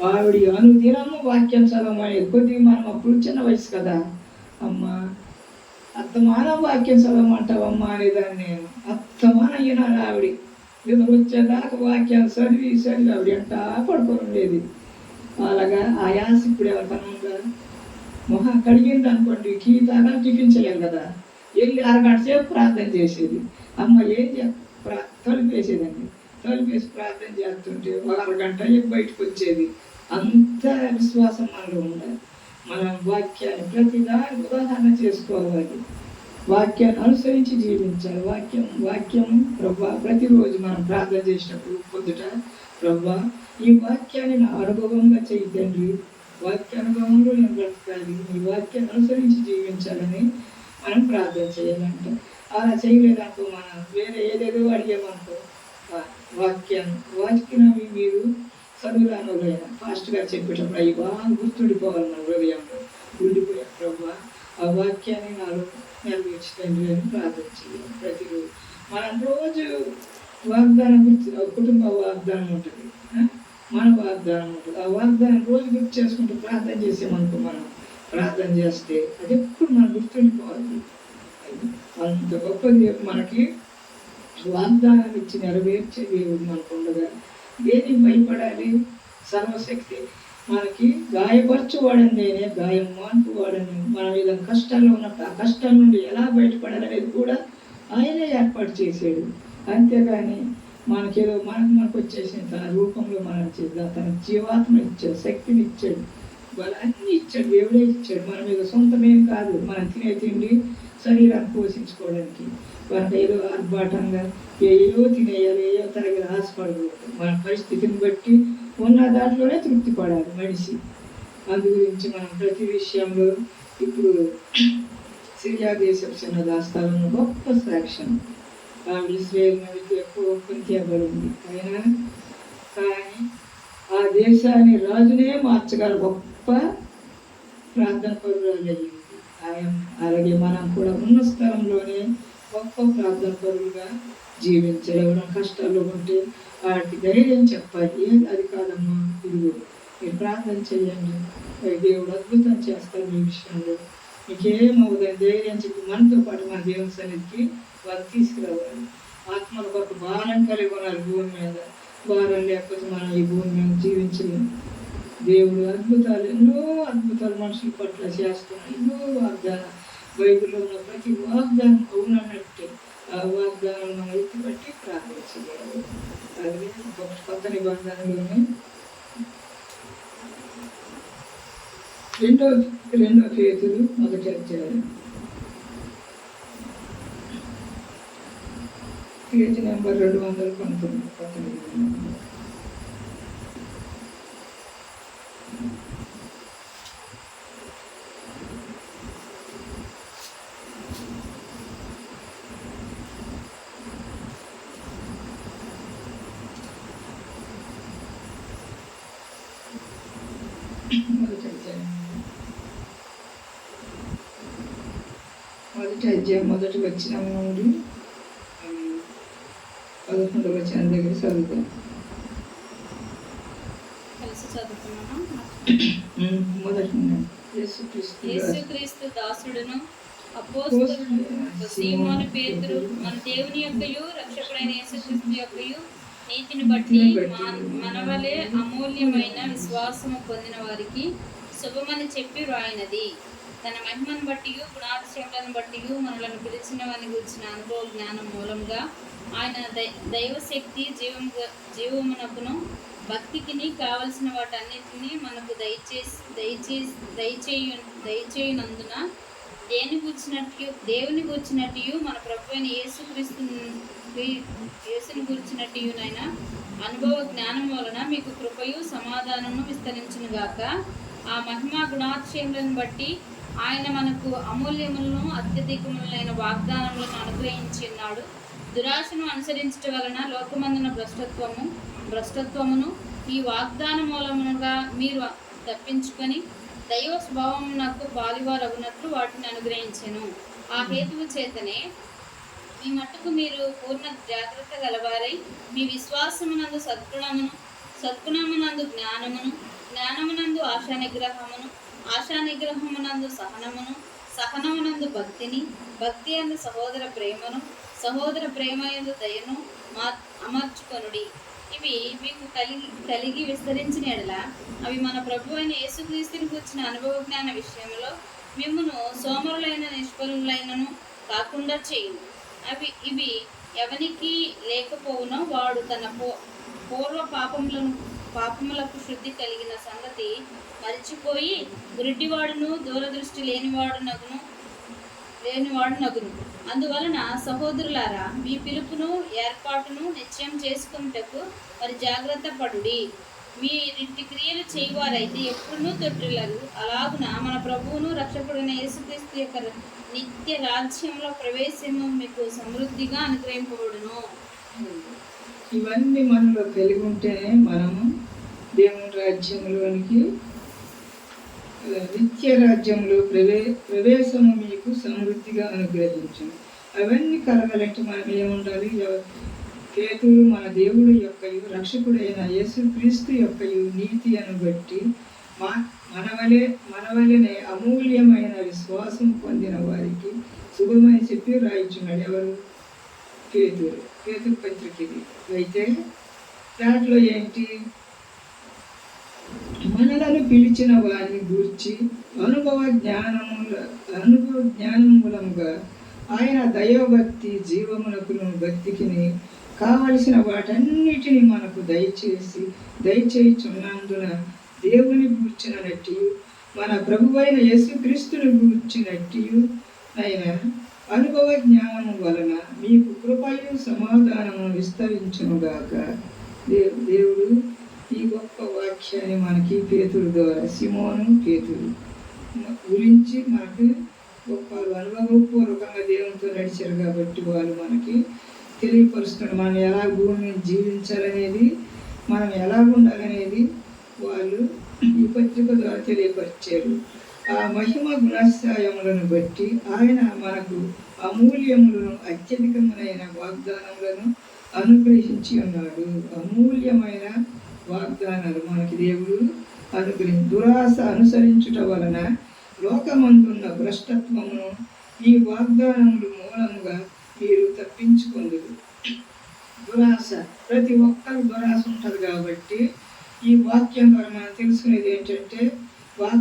ఆవిడ అనుదినము వాక్యం చదవమనేది. కొద్దిగా మనం అప్పుడు చిన్న వయసు కదా, అమ్మ అత్తమానం వాక్యం చదవమంటావమ్మా అనేదాన్ని నేను. అత్తమానం వినాలి ఆవిడ. నిద్ర వచ్చేదాకా వాక్యాలు చదివి ఆవిడ అంటా పడుకొని ఉండేది. అలాగా ఆ యాస ఇప్పుడు ఎవరికన్నా ఉందా? మొహం కడిగింది అనుకోండి, టీ తాగా టిఫిన్ చేయాలి కదా, వెళ్ళి 1 గంట సేపు ప్రార్థన చేసేది. అమ్మ ఏం తలుపేసేదండి. తలుపేసి ప్రార్థన చేస్తుంటే 1 గంట బయటకు వచ్చేది. అంత విశ్వాసం మనలో ఉండాలి. మనం వాక్యాన్ని ప్రతిదాని ఉదాహరణ చేసుకోవాలి. వాక్యాన్ని అనుసరించి జీవించాలి. వాక్యం ప్రభా ప్రతిరోజు మనం ప్రార్థన చేసినప్పుడు పొద్దుట ప్రభా ఈ వాక్యాన్ని నా అనుభవంగా చేయి తండ్రి, వాక్యానుభవంలో నేను బ్రతకాలి, ఈ వాక్యాన్ని అనుసరించి జీవించాలని మనం ప్రార్థన చేయాలంట. అలా చేయలేదనుకో మనం వేరే ఏదేదో అడిగామనుకో, వాక్యాన్ని మీరు చదువురాను వాళ్ళైనా ఫాస్ట్గా చెప్పేటప్పుడు అవి బాగా గుర్తుండిపోవాలి మన హృదయంలో. ఉండిపోయారు ప్రభు ఆ వాక్యాన్ని నాలో నెరవేర్చండి అని ప్రార్థన చేయాలి. ప్రతిరోజు మనం రోజు వాగ్దానం కుటుంబ వాగ్దానం ఉంటుంది, మన వాగ్దానం ఉంటుంది. ఆ వాగ్దానం రోజు గుర్తు చేసుకుంటూ ప్రార్థన చేసామనుకో, మనం ప్రార్థన చేస్తే అది ఎప్పుడు మనం గుర్తుండిపోవాలి. అంత గొప్ప దేవుడు మనకి వాగ్దానం ఇచ్చి నెరవేర్చే దేవుడు మనకు ఉండగా దేనికి భయపడాలి? సర్వశక్తి మనకి గాయపరచువాడని నేనే, గాయం మాన్పువాడని. మనం ఏదైనా కష్టాల్లో ఉన్నప్పుడు ఆ కష్టాల నుండి ఎలా బయటపడాలనేది కూడా ఆయనే ఏర్పాటు చేశాడు. అంతేగాని మనకేదో మనకు వచ్చేసిన తన రూపంలో మనం చేద్దాం, తన జీవాత్మ ఇచ్చాడు, శక్తిని ఇచ్చాడు, అన్నీ ఇచ్చాడు, దేవుడే ఇచ్చాడు. మన మీద సొంతమేం కాదు. మనం తినే తిండి శరీరాన్ని పోషించుకోవడానికి మనకు ఏదో ఆర్భాటంగా ఏయో తినేయాలి, ఏయో తరగతి ఆశపడకూడదు. మన పరిస్థితిని బట్టి ఉన్న దాంట్లోనే తృప్తి పడాలి మనిషి. అందు గురించి మనం ప్రతి విషయంలో ఇప్పుడు సిరియా దేశం చిన్న దాస్తాలను గొప్ప సాక్ష్యం. ఆవిడ ఇస్రాయేల్ మీదకి ఎక్కువ కుంతియబడింది అయినా కానీ ఆ దేశాన్ని రాజునే మార్చగల గొప్ప ప్రార్థన పరురాలు అయ్యింది ఆయన. అలాగే మనం కూడా ఉన్న స్థలంలోనే గొప్ప ప్రార్థన పరులుగా జీవించాలి. ఎవరైనా కష్టాల్లో ఉంటే వాటికి ధైర్యం చెప్పాలి. అది కాదమ్మా, ఇదిగో మీరు ప్రార్థన చేయండి, దేవుడు అద్భుతం చేస్తారు మీ విషయంలో, మీకేమవుదని ధైర్యం చెప్పి మనతో పాటు మన దేవుని సన్నిధికి వారు తీసుకురావాలి. ఆత్మల కొరకు భారం కలిగి ఉన్నారు భూమి మీద. భారం లేకపోతే మనం ఈ భూమి మీద జీవించలేము. దేవుడు అద్భుతాలు, ఎన్నో అద్భుతాలు మనుషుల పట్ల చేస్తున్నాడు. ఎన్నో వాగ్దానం, బైబిల్లో ఉన్న ప్రతి వాగ్దానం అవునన్నట్టే ఆ వాగ్దానాలు మనం ఎత్తిపట్టి ప్రార్థించగలరు. అలాగే కొత్త నిబంధనలోనే రెండో పేతురు 1వ అధ్యాయం పేజీ నెంబర్ 219 కొత్త నిబంధన. మొదటి అధ్యాయం మొదటి వచనం నుండి 11వ వచనం దగ్గర చదువుతాం. మొదటి యేసుక్రీస్తు దాసుడును అపోస్తలుడు సీమోను పేతురు, మన దేవుని యొక్కయు రక్షకుడైన యేసుక్రీస్తు యొక్కయు నీతిని బట్టి మనవలే అమూల్యమైన విశ్వాసము పొందిన వారికి శుభమని చెప్పి వ్రాయినది. తన మహిమను బట్టి గుణాతిశయములను బట్టి మనలను పిలిచిన వారిని గురించిన అనుభవ జ్ఞానం మూలంగా ఆయన దైవశక్తి జీవమునకును భక్తికిని కావలసిన వాటన్నిటిని మనకు దయచేయునందున దేవుని గూర్చినట్టు మన ప్రభువైన యేసుని గూర్చినట్టునైనా అనుభవ జ్ఞానం వలన మీకు కృపయు సమాధానము విస్తరించునుగాక. ఆ మహిమా గుణాతిశయములను బట్టి ఆయన మనకు అమూల్యములను అత్యధికములైన వాగ్దానములను అనుగ్రహించి ఉన్నాడు. దురాశను అనుసరించటం వలన లోకమందున భ్రష్టత్వమును ఈ వాగ్దాన మూలముగా మీరు తప్పించుకొని దైవ స్వభావమునకు పాలివారగునట్లు వాటిని అనుగ్రహించెను. ఆ హేతువు చేతనే మీ మట్టుకు మీరు పూర్ణ జాగ్రత్త గలవారై మీ విశ్వాసమునందు సద్గుణమునందు జ్ఞానమునందు ఆశానిగ్రహమునందు సహనమునందు భక్తి అందు సహోదర ప్రేమ యందు దయను అమర్చుకొనుడి. ఇవి మీకు కలిగి విస్తరించిన ఎడల అవి మన ప్రభు అయిన యేసుక్రీస్తుని కూర్చిన అనుభవ జ్ఞాన విషయంలో మిమ్మును సోమరులైన నిష్ఫలులైనను కాకుండా చేయును. ఇవి ఎవనికి లేకపోవునో వాడు తన పూర్వ పాపములకు శుద్ధి కలిగిన సంగతి మరిచిపోయి గురిటివాడును దూరదృష్టి లేనివాడు నగును. అందువలన సహోదరులారా, మీ పిలుపును ఏర్పాటును నిశ్చయం చేసుకున్నటకు మరి జాగ్రత్త పడుడి. మీ ఇంటి క్రియలు చేయవారైతే ఎప్పుడునూ తొట్టిల్లరు. అలాగున మన ప్రభువును రక్షకుడైన యేసుక్రీస్తు యొక్క నిత్య రాజ్యంలో ప్రవేశము మీకు సమృద్ధిగా అనుగ్రహింపబడును. ఇవన్నీ మనలో కలిగి ఉంటేనే మనము దేవుని రాజ్యంలోనికి, నిత్య రాజ్యంలో ప్రవేశము మీకు సమృద్ధిగా అనుగ్రహించను. అవన్నీ కలగాలంటే మనం ఏముండాలి? పేతురు మన దేవుడు యొక్కయు రక్షకుడైన యేసుక్రీస్తు యొక్కయు నీతి బట్టి మనవలనే అమూల్యమైన విశ్వాసం పొందిన వారికి శుభమని చెప్పి రాయించున్నాడు. ఎవరు? పేతురు పత్రిక ఇది. అయితే దాంట్లో ఏంటి? మనలను పిలిచిన వారిని గూర్చి అనుభవ జ్ఞానం మూలముగా ఆయన దైవభక్తి జీవమునకును భక్తికిని కావలసిన వాటన్నిటిని మనకు దయచేయుచున్నందున దేవుని గూర్చినట్టు మన ప్రభువైన యేసుక్రీస్తుని గూర్చినట్టు అయిన అనుభవ జ్ఞానము వలన మీకు కృపయు సమాధానము విస్తరించునుగాక. దేవుడు ఈ గొప్ప వాక్యాన్ని మనకి పేతురు ద్వారా సిమోను పేతురు గురించి మనకు గొప్ప అనుభవపూర్వకంగా దేవునితో నడిచారు కాబట్టి వాళ్ళు మనకి తెలియపరుస్తున్నారు. మనం ఎలా భూమిని జీవించాలనేది, మనం ఎలా ఉండాలనేది వాళ్ళు ఈ పత్రిక ద్వారా తెలియపరిచారు. ఆ మహిమ గుణాశ్రయములను బట్టి ఆయన మనకు అమూల్యములను అత్యధికమైన వాగ్దానములను అనుగ్రహించి ఉన్నాడు. అమూల్యమైన వాగ్దానాలు మనకి దేవుడు దురాశ అనుసరించుట వలన లోకమందున్న భ్రష్టత్వమును ఈ వాగ్దానములు మూలముగా మీరు తప్పించుకుందురు. దురాశ, ప్రతి ఒక్కరు దురాశ ఉంటుంది కాబట్టి ఈ వాక్యం ద్వారా మనం తెలుసుకునేది ఏంటంటే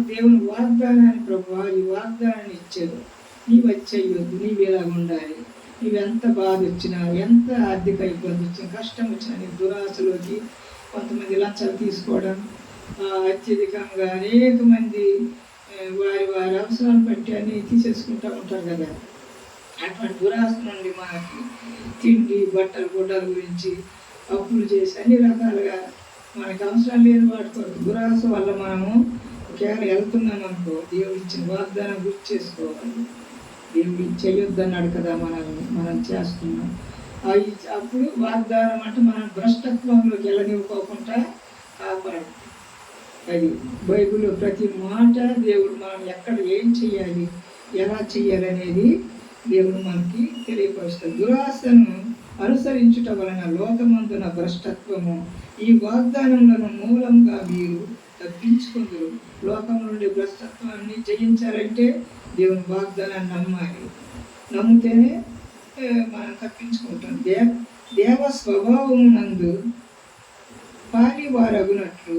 దేవుని వాగ్దానాన్ని ప్రభువా ఈ వాగ్దానాన్ని ఇచ్చారు. నీవు వచ్చేయొద్దు, నీవు ఇలా ఉండాలి, నీవెంత బాధ వచ్చినా, ఎంత ఆర్థిక ఇబ్బంది వచ్చినా, కష్టం వచ్చినా నీ దురాశలోకి కొంతమంది లంచాలు తీసుకోవడం, అత్యధికంగా అనేక మంది వారి అవసరాన్ని బట్టి అన్నీ తీసేసుకుంటూ ఉంటారు కదా. అటువంటి దురాశ నుండి మనకి తిండి బట్టలు గుడ్డల గురించి అప్పులు చేసి అన్ని రకాలుగా మనకి అవసరం లేని వాటి కొరకు దురాశ వల్ల మనము ఒకవేళ వెళ్తున్నాం అనుకో, దేవుడు ఇచ్చిన వాగ్దానం గుర్తు చేసుకోవాలి. దేవుడు చేయొద్దన్నాడు కదా, మనం చేస్తున్నాం. అప్పుడు వాగ్దానం అంటే మనం భ్రష్టత్వంలోకి వెళ్ళనివ్వకోకుండా కాపాడు. అది బైబిల్లో ప్రతి మాట దేవుడు మనం ఎక్కడ ఏం చేయాలి, ఎలా చేయాలి అనేది దేవుడు మనకి తెలియపరుస్తాడు. దురాశను అనుసరించుట వలన లోకమందున భ్రష్టత్వము ఈ వాగ్దానములను మూలంగా మీరు తప్పించుకుందరు. లోకం నుండి భ్రష్టత్వాన్ని జయించాలంటే దేవుని వాగ్దానాన్ని నమ్మాలి. నమ్మితేనే మనం తప్పించుకుంటాం. దేవ స్వభావమునందు పాలివారగునట్లు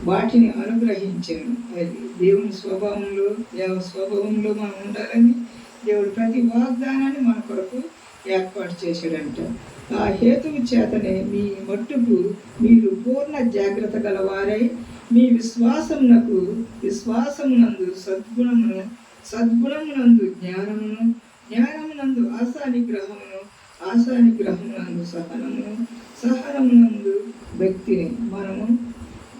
వాటిని అనుగ్రహించాను. అది దేవుని స్వభావంలో, దేవ స్వభావంలో మనం ఉండాలని దేవుడు ప్రతి వాగ్దానాన్ని మన కొరకు ఏర్పాటు చేశాడంట. ఆ హేతువు చేతనే మీ మట్టుకు మీరు పూర్ణ జాగ్రత్త గలవారై మీ విశ్వాసమునందు సద్గుణమునందు జ్ఞానమునందు ఆశానిగ్రహమునందు సహనమునందు భక్తిని. మనము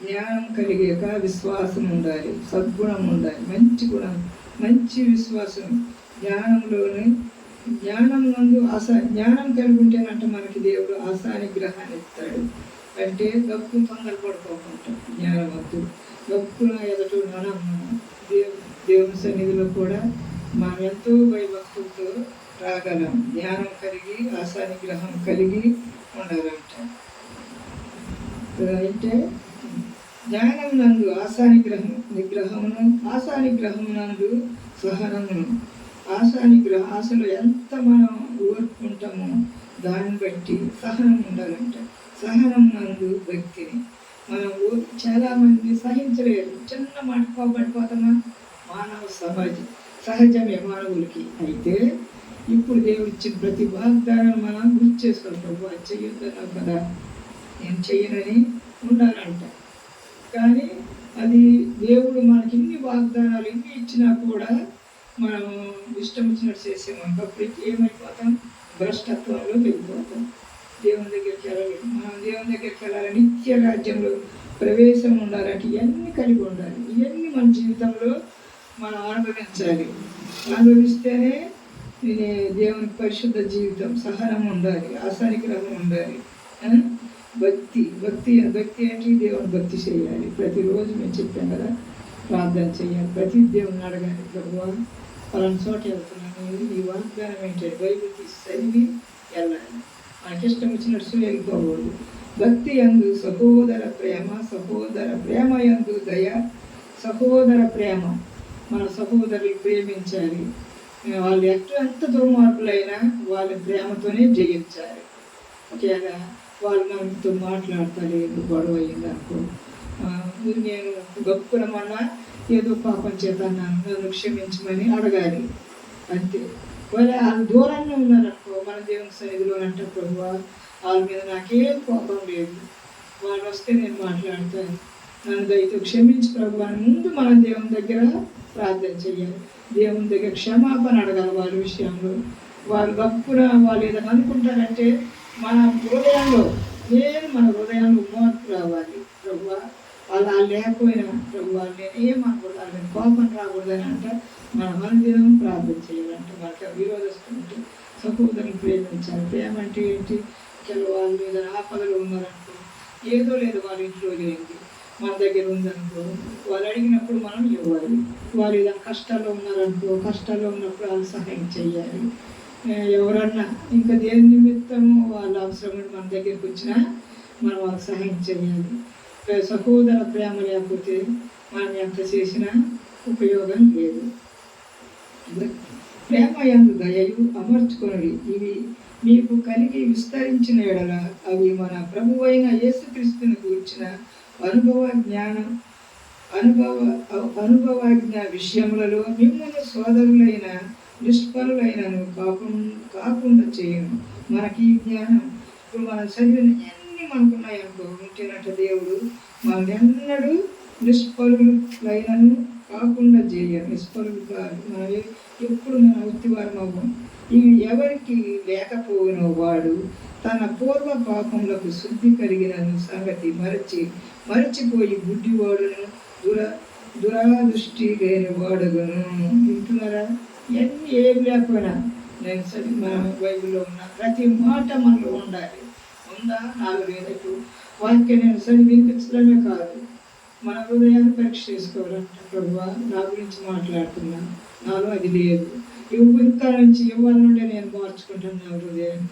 జ్ఞానం కలిగాక విశ్వాసం ఉండాలి, సద్గుణం ఉండాలి, మంచి గుణం, మంచి విశ్వాసం. జ్ఞానం కలిగి ఉంటేనంటే మనకి దేవుడు ఆశానిగ్రహాన్ని ఇస్తాడు. అంటే గప్పు తొందర పడుకోకుండా జ్ఞానవంతు గప్పున ఎదటూ దేవుని సన్నిధిలో కూడా మనం ఎంతో భయభక్తులతో రాగలం. జ్ఞానం కలిగి ఆశానిగ్రహం కలిగి ఉండాలంట. అంటే జ్ఞానమునందు ఆశానిగ్రహమునందు సహనమును. ఆశలో ఎంత మనం ఓర్పుకుంటామో దాన్ని బట్టి సహనం ఉండాలంట. సహనం నందు భక్తిని. మనం చాలామంది సహించలేరు, చిన్న మాట కోపడిపోతామా, మానవ సహజమే మానవులకి. అయితే ఇప్పుడు దేవుడు ఇచ్చిన ప్రతి వాగ్దానం మనం గుర్తు చేసుకోవాలి. ప్రభు అది చెయ్యొద్దన్నావు కదా, నేను చెయ్యనని ఉండాలంట. కానీ అది దేవుడు మనకి ఇన్ని వాగ్దానాలు ఇన్ని ఇచ్చినా కూడా మనం ఇష్టం వచ్చినట్టు చేసేమనుకో, అప్పుడు ఏమైపోతాం, భ్రష్టత్వంలో వెళ్ళిపోతాం. దేవుని దగ్గరికి వెళ్ళాలి. మనం దేవుని దగ్గరికి వెళ్ళాలి, నిత్య రాజ్యంలో ప్రవేశం ఉండాలంటే ఇవన్నీ కలిగి ఉండాలి. ఇవన్నీ మన జీవితంలో మనం అనుభవించాలి. అనుభవిస్తేనే దేవునికి పరిశుద్ధ జీవితం, సహనం ఉండాలి, ఆశానిగ్రహం ఉండాలి, భక్తి ఏంటి, దేవుని భక్తి చేయాలి. ప్రతిరోజు మేము చెప్పాం కదా, ప్రార్థన చేయాలి, ప్రతి దేవుని అడగాలి. ప్రభువా పలానా చోట వెళ్తున్నాను, ఈ వాగ్దానం ఏంటంటే బైబిల్ తీసి చదివి వెళ్ళాలి. మనకి ఇష్టం వచ్చినట్టు వెళ్ళిపోకూడదు. భక్తి యందు సహోదర ప్రేమ యందు దయ, సహోదర ప్రేమ. మన సహోదరులు ప్రేమించాలి. వాళ్ళు ఎంత దుర్మార్గులైనా వాళ్ళ ప్రేమతోనే జయించాలి. ఒకవేళ వాళ్ళు మనతో మాట్లాడతారు, గొడవ అయ్యిందనుకో, నేను గొప్పనమన్నా ఏదో పాపం చేత నన్ను క్షమించమని అడగాలి అంతే. వాళ్ళు దూరంగా ఉన్నారనుకో, మన దేవుని సన్నిధిలో అంటే ప్రభు వాళ్ళ మీద నాకేం కోపం లేదు, వాళ్ళు వస్తే నేను మాట్లాడతాను, నన్ను దయతో క్షమించి ప్రభు అని ముందు మన దేవుని దగ్గర ప్రార్థన చేయాలి. దేవుని దగ్గర క్షమాపణ అడగాలి వాళ్ళ విషయంలో. వాళ్ళు గప్పున వాళ్ళు ఏదైనా అనుకుంటారంటే మన హృదయంలో మన హృదయంలో మార్పు రావాలి. ప్రభు వాళ్ళు లేకపోయినా ప్రభు వాళ్ళు నేను ఏమనకూడదు, వాళ్ళని కోపం రాకూడదని అంటే మన అనుదినం ప్రార్థన చేయాలంటే. మనకి విరోధస్తుంటే సహోదరుని ప్రేమించాలి. ప్రేమ అంటే ఏంటి? ಕೆಲವು వాళ్ళు ఏదైనా ఆపదలు ఉన్నారనుకో, ఏదో లేదు వాళ్ళ ఇంట్లో లేనిది మన దగ్గర ఉందనుకో, వాళ్ళు అడిగినప్పుడు మనం ఇవ్వాలి. వాళ్ళు ఏదైనా కష్టాల్లో ఉన్నారనుకో, కష్టాల్లో ఉన్నప్పుడు వాళ్ళు సహాయం చేయాలి. ఎవరన్నా ఇంకా దేని నిమిత్తము వాళ్ళ అవసరం మన దగ్గరికి వచ్చినా మనం వాళ్ళకి సహాయం చేయాలి. సహోదర ప్రేమ లేకపోతే మనం ఎంత చేసినా ఉపయోగం లేదు. ప్రేమ యందు దయయు అమర్చుకొనుడి, ఇవి మీకు కలిగి విస్తరించిన ఎడల అవి మన ప్రభువైన యేసుక్రీస్తుని గూర్చిన అనుభవజ్ఞ విషయములలో మిమ్మల్ని సోదరులైన నిష్ఫలులైనను కాకుండా చేయను. మనకి ఈ జ్ఞానం ఇప్పుడు మనం చదివిన ఎన్ని మనకున్నాయనుకో ఉంటేనట దేవుడు మనెన్నడూ నిష్ఫలులైనను కాకుండా చేయను. నిష్ఫలులు కాదు, మనం ఎప్పుడు మన ఉత్తివారం అవ్వం. ఇవి ఎవరికి లేకపోయిన వాడు తన పూర్వ పాపములకు శుద్ధి కలిగిన సంగతి మరచిపోయి గుడ్డివాడును దురాదృష్టి లేని వాడును. వింటున్నారా? ఎన్ని ఏం లేకపోయినా నేను మన బైబిల్లో ఉన్న ప్రతి మాట మనలో ఉండాలి. ఉందా? 4 వేలకు వాక్యం నేను వినిపించడమే కాదు, మన హృదయాన్ని పరీక్ష చేసుకోవాలంట. ప్రభు నా గురించి మాట్లాడుతున్నా, నాలో అది లేదు, ఇంకా నుంచి ఇవాళ నుండి నేను మార్చుకుంటాను నా హృదయాన్ని.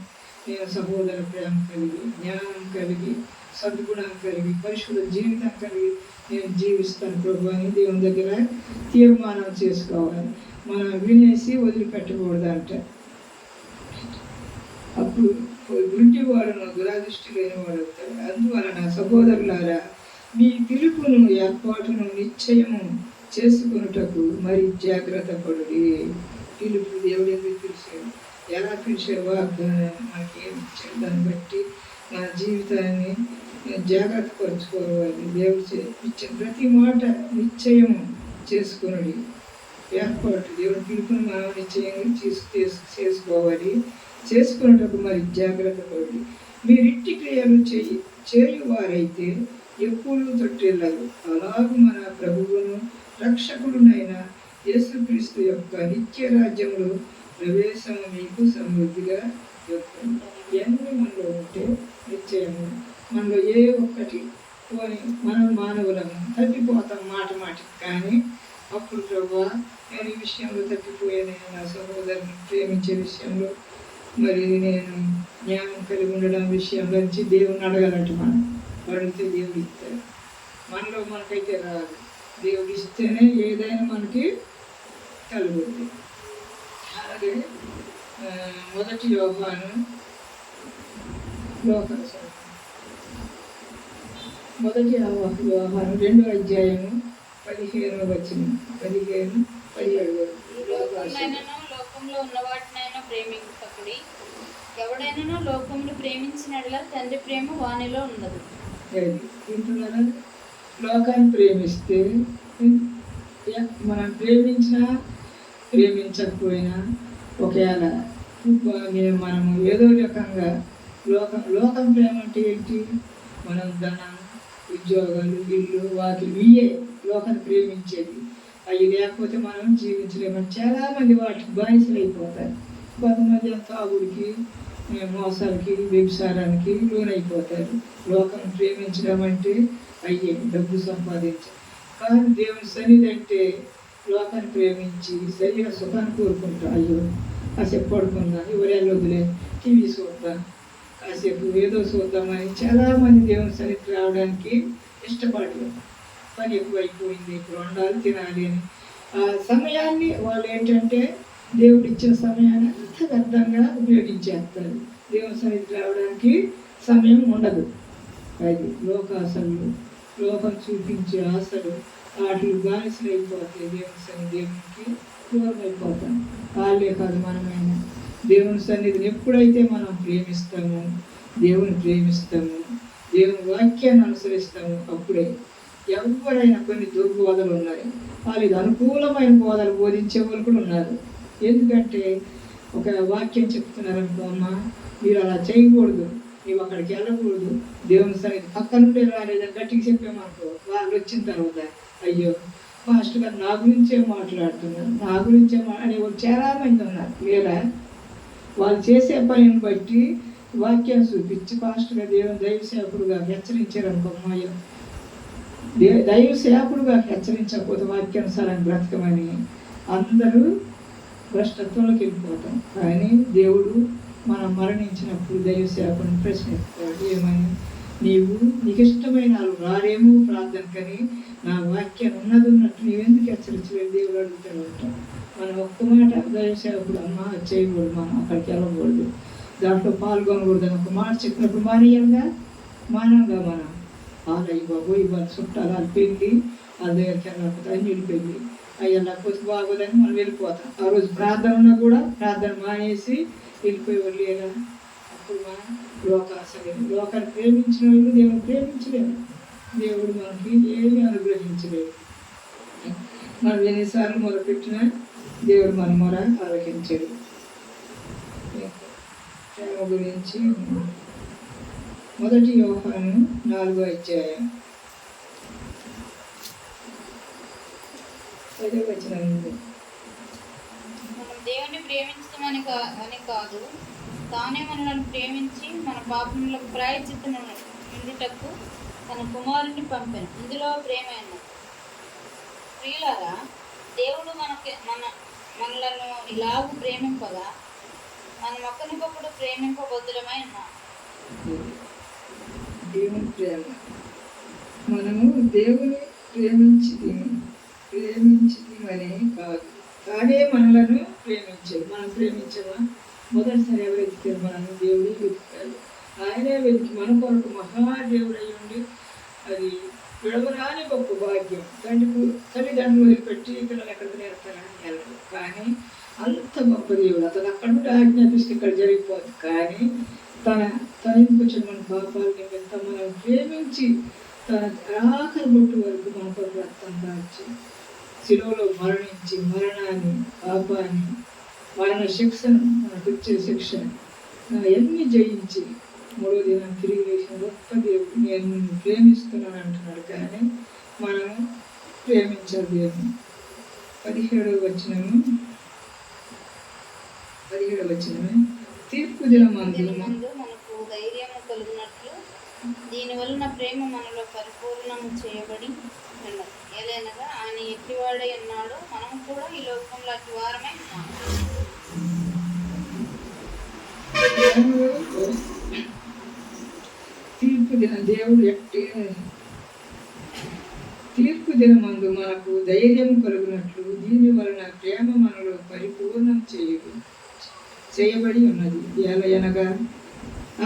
నేను సహోదర ప్రేమ కలిగి, జ్ఞానం కలిగి, సద్గుణం కలిగి, పరిశుద్ధ జీవితం కలిగి నేను జీవిస్తాను ప్రభు అని దేవుని దగ్గర తీర్మానం చేసుకోవాలి. మనం వినేసి వదిలిపెట్టకూడదంట. అప్పుడు గుంటివాడును దురాదృష్టి లేనివాడు అవుతాడు. అందువలన సహోదరులారా, మీ పిలుపును ఏర్పాటును నిశ్చయము చేసుకున్నటకు మరి జాగ్రత్త పడుడి. పిలుపు దేవుడు ఎందుకు పిలిచాడు, ఎలా పిలిచాడు, వాగ్దానం మనకి ఏమి ఇచ్చాడు, దాన్ని బట్టి మన జీవితాన్ని జాగ్రత్త పరుచుకోవాలి. దేవుడు ఇచ్చిన ప్రతి మాట నిశ్చయము చేసుకుని ఏర్పాటు, దేవుడు పిలుపుని మనం నిశ్చయంగా చేసుకోవాలి. చేసుకున్నటప్పుడు మరి జాగ్రత్త పడి మీరు ఇట్టి క్రియలు చేయువారైతే ఎప్పుడు తొట్టెళ్ళరు. అలాగూ మన ప్రభువును రక్షకుడునైన యేసుక్రీస్తు యొక్క నిత్య రాజ్యంలో ప్రవేశము మీకు సమృద్ధిగా చెప్తుంది. ఇవన్నీ మనలో ఉంటే నిశ్చయము మనలో ఏ ఒక్కటి పోని మనం మానవులము తప్పిపోతాం మాటికి. కానీ అప్పుడు ప్రభువా నేను ఈ విషయంలో తప్పిపోయాను, నా సహోదరుని ప్రేమించే విషయంలో, మరి నేను జ్ఞానం కలిగి ఉండడం విషయంలో నుంచి దేవుని అడగాలంటే మనం అడిగితే దేవుడు ఇస్తాడు. మనలో మనకైతే రాదు, దేవుడు ఇస్తేనే ఏదైనా మనకి కలుగుతుంది. అలాగే 1 యోహాను 2వ అధ్యాయము 15వ వచనం 15-17 లోకంలో ఉన్న వాటినైనా ప్రేమింపకుడి. ఎవడైనా లోకమును ప్రేమించినట్లా తండ్రి ప్రేమ వానిలో ఉండదు. వింటున్నారా? లోకాన్ని ప్రేమిస్తే మనం ప్రేమించకపోయినా ఒకవేళ మనము ఏదో రకంగా లోకం ప్రేమ అంటే ఏంటి? మనం ధనం, ఉద్యోగాలు, ఇల్లు, వాకిలు, ఇవే లోకాన్ని ప్రేమించేది. అవి లేకపోతే మనం జీవించలేమని చాలామంది వాటికి బానిసలు అయిపోతారు. కొంతమంది తాగుడికి, మోసాలకి, వ్యభిచారానికి లోనైపోతారు. లోకాన్ని ప్రేమించడం అంటే అయ్యే డబ్బు సంపాదించాలి. కానీ దేవుని సన్నిధి అంటే లోకాన్ని ప్రేమించి శరీర సుఖాన్ని కోరుకుంటా. అయ్యో కాసేపు పడుకుందా, ఎవరెళ్ళు వదిలే, టీవీ చూద్దాం, కాసేపు ఏదో చూద్దామని చాలామంది దేవుని సన్నిధికి రావడానికి ఇష్టపడలేదు. పని ఎక్కువైపోయింది, ఇప్పుడు వండాలి, తినాలి అని ఆ సమయాన్ని వాళ్ళు ఏంటంటే దేవుడు ఇచ్చిన సమయాన్ని అంత వ్యర్థంగా ఉపయోగించేస్తారు. దేవుని సన్నిధికి రావడానికి సమయం ఉండదు. అది లోకాసలు లోకం చూపించే ఆశలు వాటికి బానిసలు అయిపోతాయి. దేవునికి దూరం అయిపోతాం. వాళ్ళే కాదు మనమైనా దేవుని సన్నిధిని ఎప్పుడైతే మనం ప్రేమిస్తామో, దేవుని ప్రేమిస్తాము, దేవుని వాక్యాన్ని అనుసరిస్తాము, అప్పుడే ఎవరైనా కొన్ని దుర్బోధలు ఉన్నాయి, వాళ్ళకి అనుకూలమైన బోధలు బోధించే వాళ్ళు కూడా ఉన్నారు. ఎందుకంటే ఒక వాక్యం చెప్తున్నారనుకో, అమ్మ మీరు అలా చేయకూడదు, నీవు అక్కడికి వెళ్ళకూడదు, దేవుని సన్నిధి పక్క నుండి రాలేదని గట్టిగా చెప్పామనుకో, వాళ్ళు వచ్చిన తర్వాత అయ్యో మాస్టర్ గారు నా గురించే మాట్లాడుతున్నారు, నా గురించే అనేవాళ్ళు చాలామంది ఉన్నారు. లేదా వాళ్ళు చేసే పనిని బట్టి వాక్యం చూపించి పాస్టర్గా దేవుని దైవ సేవకుడుగా హెచ్చరించారు అనుకో, అమ్మాయి దైవ సేవకుడుగా హెచ్చరించకపోతే వాక్యానుసారం బ్రతకమని అందరూ భ్రష్టత్వంలోకి వెళ్ళిపోతాం. కానీ దేవుడు మనం మరణించినప్పుడు దైవ సేవకుని ప్రశ్నిస్తాడు, ఏమని? నీకు ఇష్టమైన వాళ్ళు రారేమో ప్రార్థనకని నా వాక్యాన్ని ఉన్నట్టు నీవెందుకు హెచ్చరించలేదు దేవుడు అడుగుతాడు ఉంటాం. మనం ఒక్క మాట దైవ సేవకుడు అమ్మ చేయకూడదు, మనం అక్కడికి వెళ్ళకూడదు, దాంట్లో పాల్గొనకూడదు అని ఒక మాట చెప్పినప్పుడు మానంగా మనం వాళ్ళ బాబు ఇవాళ చుట్టాలు వాళ్ళు పెళ్ళి వాళ్ళ దగ్గరికి వెళ్ళకపోతే అన్నిళ్ళు పెళ్ళి అయ్యా లేకపోతే బాగోదని మనం వెళ్ళిపోతాం. ఆ రోజు ప్రార్థన ఉన్నా కూడా ప్రార్థన మానేసి వెళ్ళిపోయేవాళ్ళు. లేదా అప్పుడు మనం లోకాన్ని ప్రేమించిన వాళ్ళు దేవుని ప్రేమించలేము, దేవుడు మనకి ఏమీ అనుగ్రహించలేదు. మనం ఎన్నిసార్లు మొదలుపెట్టినా దేవుడు మన మొర ఆలకించడు. ప్రేమ గురించి 1 యోహాను 4వ అధ్యాయం 10వ వచనం. మనం దేవుని ప్రేమించడం అని కాదు, తానే మనల్ని ప్రేమించి మన పాపములకు ప్రాయశ్చిత్తము ఉండుటకు తన కుమారుని పంపాను. ఇందులో ప్రేమ అన్నది. ప్రియులారా, దేవుడు మనలను ఇలాగూ ప్రేమింపగా మనం ఒకరికొకడు ప్రేమింపబద్దులమై ఉన్నాం. దేవుని ప్రేమ, మనము దేవుని ప్రేమించిందని కాదు, తానే మనలను ప్రేమించాడు. మనం ప్రేమించమా? మొదటిసారి ఎవరు వెతికారు? మనల్ని దేవుడే వెతికాడు. ఆయనే వెతికి మన కొరకు మహాదేవుడు అయి ఉండి, అది విడవరాని గొప్ప భాగ్యం. తల్లిదండ్రులు వదిలిపెట్టి పిల్లలు ఎక్కడికి నేర్తారని వెళ్ళదు. కానీ అంత గొప్ప దేవుడు. అతను అక్కడ నుండి ఆజ్ఞాపిస్తే ఇక్కడ జరిగిపోదు. కానీ తన ఎందుకు వచ్చిన మన పాపాల నిమిత్తం మనం ప్రేమించి తన ఆఖరి బొట్టు వరకు మన కొరకు రక్తం దాచి శిలువలో మరణించి మరణాన్ని, పాపాన్ని, మరణ శిక్షను, మనకు వచ్చే శిక్షణ ఎన్ని జయించి 3వ దినం తిరిగి వేసిన గొప్ప దేవుడు. నేను నిన్ను ప్రేమిస్తున్నాను అంటున్నాడు. కానీ మనం ప్రేమించాలి దేవుని. 17వ వచనము తీర్పు దినమందు మనకు ధైర్యము కలుగునట్లు దీనివలన ప్రేమ మనలో పరిపూర్ణము చేయబడి ఉన్నది. ఏలైనగా ఆయన ఎట్టివాడై ఉన్నాడు, మనము కూడా ఈ లోకంలో అట్టివారమై ఉన్నాము. తీర్పు దినమందు మనకు ధైర్యం కలుగునట్లు దీని వలన ప్రేమ మనలో పరిపూర్ణం చేయబడి ఉన్నది. ఎలయనగా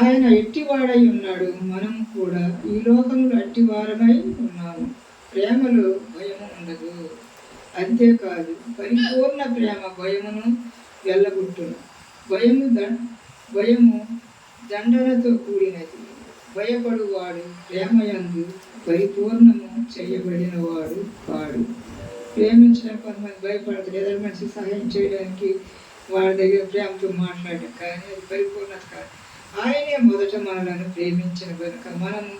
ఆయన ఎట్టివాడై ఉన్నాడు, మనం కూడా ఈ లోకంలో అట్టివారమై ఉన్నాము. ప్రేమలో భయము ఉండదు. అంతేకాదు, పరిపూర్ణ ప్రేమ భయమును వెళ్ళగొట్టును. భయము దండనతో కూడినది. భయపడువాడు ప్రేమయందు పరిపూర్ణము చేయబడిన వాడు కాడు. ప్రేమించడం కొంతమంది భయపడతారు, ఎదురు మనిషికి సహాయం చేయడానికి వాళ్ళ దగ్గర ప్రేమతో మాట్లాడడం. కానీ అది పరిపూర్ణత కాదు. ఆయనే మొదట మనలను ప్రేమించిన కనుక మనము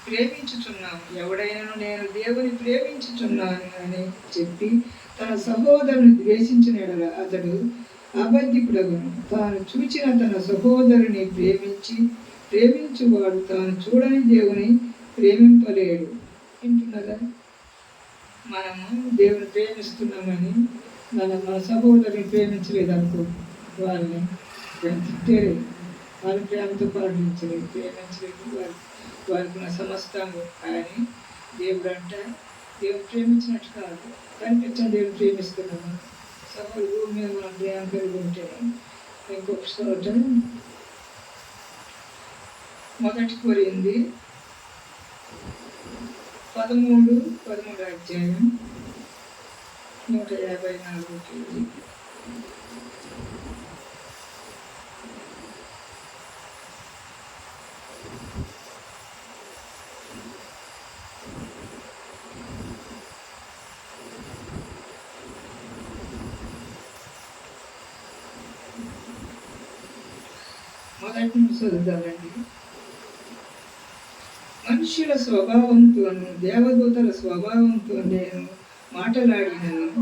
ప్రేమించుచున్నాము. ఎవడైనా నేను దేవుని ప్రేమించుచున్నాను అని చెప్పి తన సహోదరుని ద్వేషించిన ఎడల అతడు అబద్ధికుడగును. తాను చూచిన తన సహోదరుని ప్రేమించువాడు తాను చూడని దేవుని ప్రేమింపలేడు. వింటున్నారా? మనము దేవుని ప్రేమిస్తున్నామని మన సహోదరుని ప్రేమించలేదు అనుకో, వాళ్ళని తిట్టేలేదు, వాళ్ళ ప్రేమతో పాటించలేదు, ప్రేమించలేదు, వారికి నా సమస్తము. కానీ దేవుడు దేవుడు ప్రేమించినట్టు కాదు. కనిపించని దేవుడు ప్రేమిస్తున్నాము. సహోదరు భూమి మీద మనం ప్రేమ కలిగి ఉంటే ఇంకొక చోట 1 కొరింథీ 13 అధ్యాయం 154 పేజీ. మొదటి నుంచి చదువుతానండి. మనుషుల స్వభావంతోను దేవదూతల స్వభావంతో నేను మాట్లాడినను,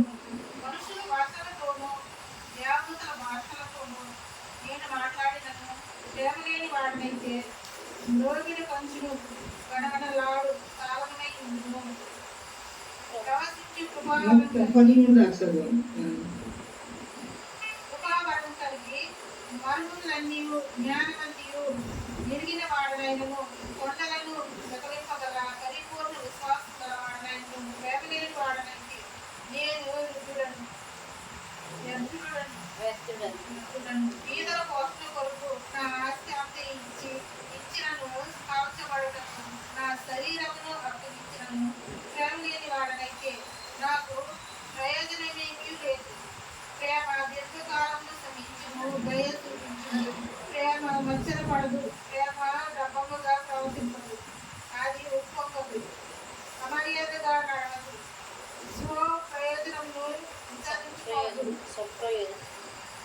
మనుషుల భాషలతోనూ దేవదూతల భాషలతోనూ నేను మాట్లాడినను, ప్రేమలేని వాడినైతే మ్రోగిన కంచును గడగడలాడు తాళమునై ఉండును. ప్రవచించి కృపావరం కలిగి మరుగులన్నీ జ్ఞానవంతియు ఎరిగిన వాడనైనను, కొండలను సకలింపగల పరిపూర్ణ విశ్వాసం గల వాడనైనను, ప్రేమలేని వాడనైతే నేను వ్యర్థుడను. పేదల పోషణ కొరకు నా ఆస్తి అంతా ఇచ్చినను, కాల్చబడటను నా శరీరమును అప్పగించినను, ప్రేమలేని వాడనైతే నాకు ప్రయోజనమేమీ లేదు. ప్రేమ దీర్ఘకాలంలో శ్రమించును, దయ చూపించును. ప్రేమ మత్సరపడదు, ప్రేమ డబ్బముగా ప్రవర్తింపదు, అది ఒప్పుకోదు, అమర్యాదగా నడవదు, స్వప్రయోజనమును విచారించుకోదు,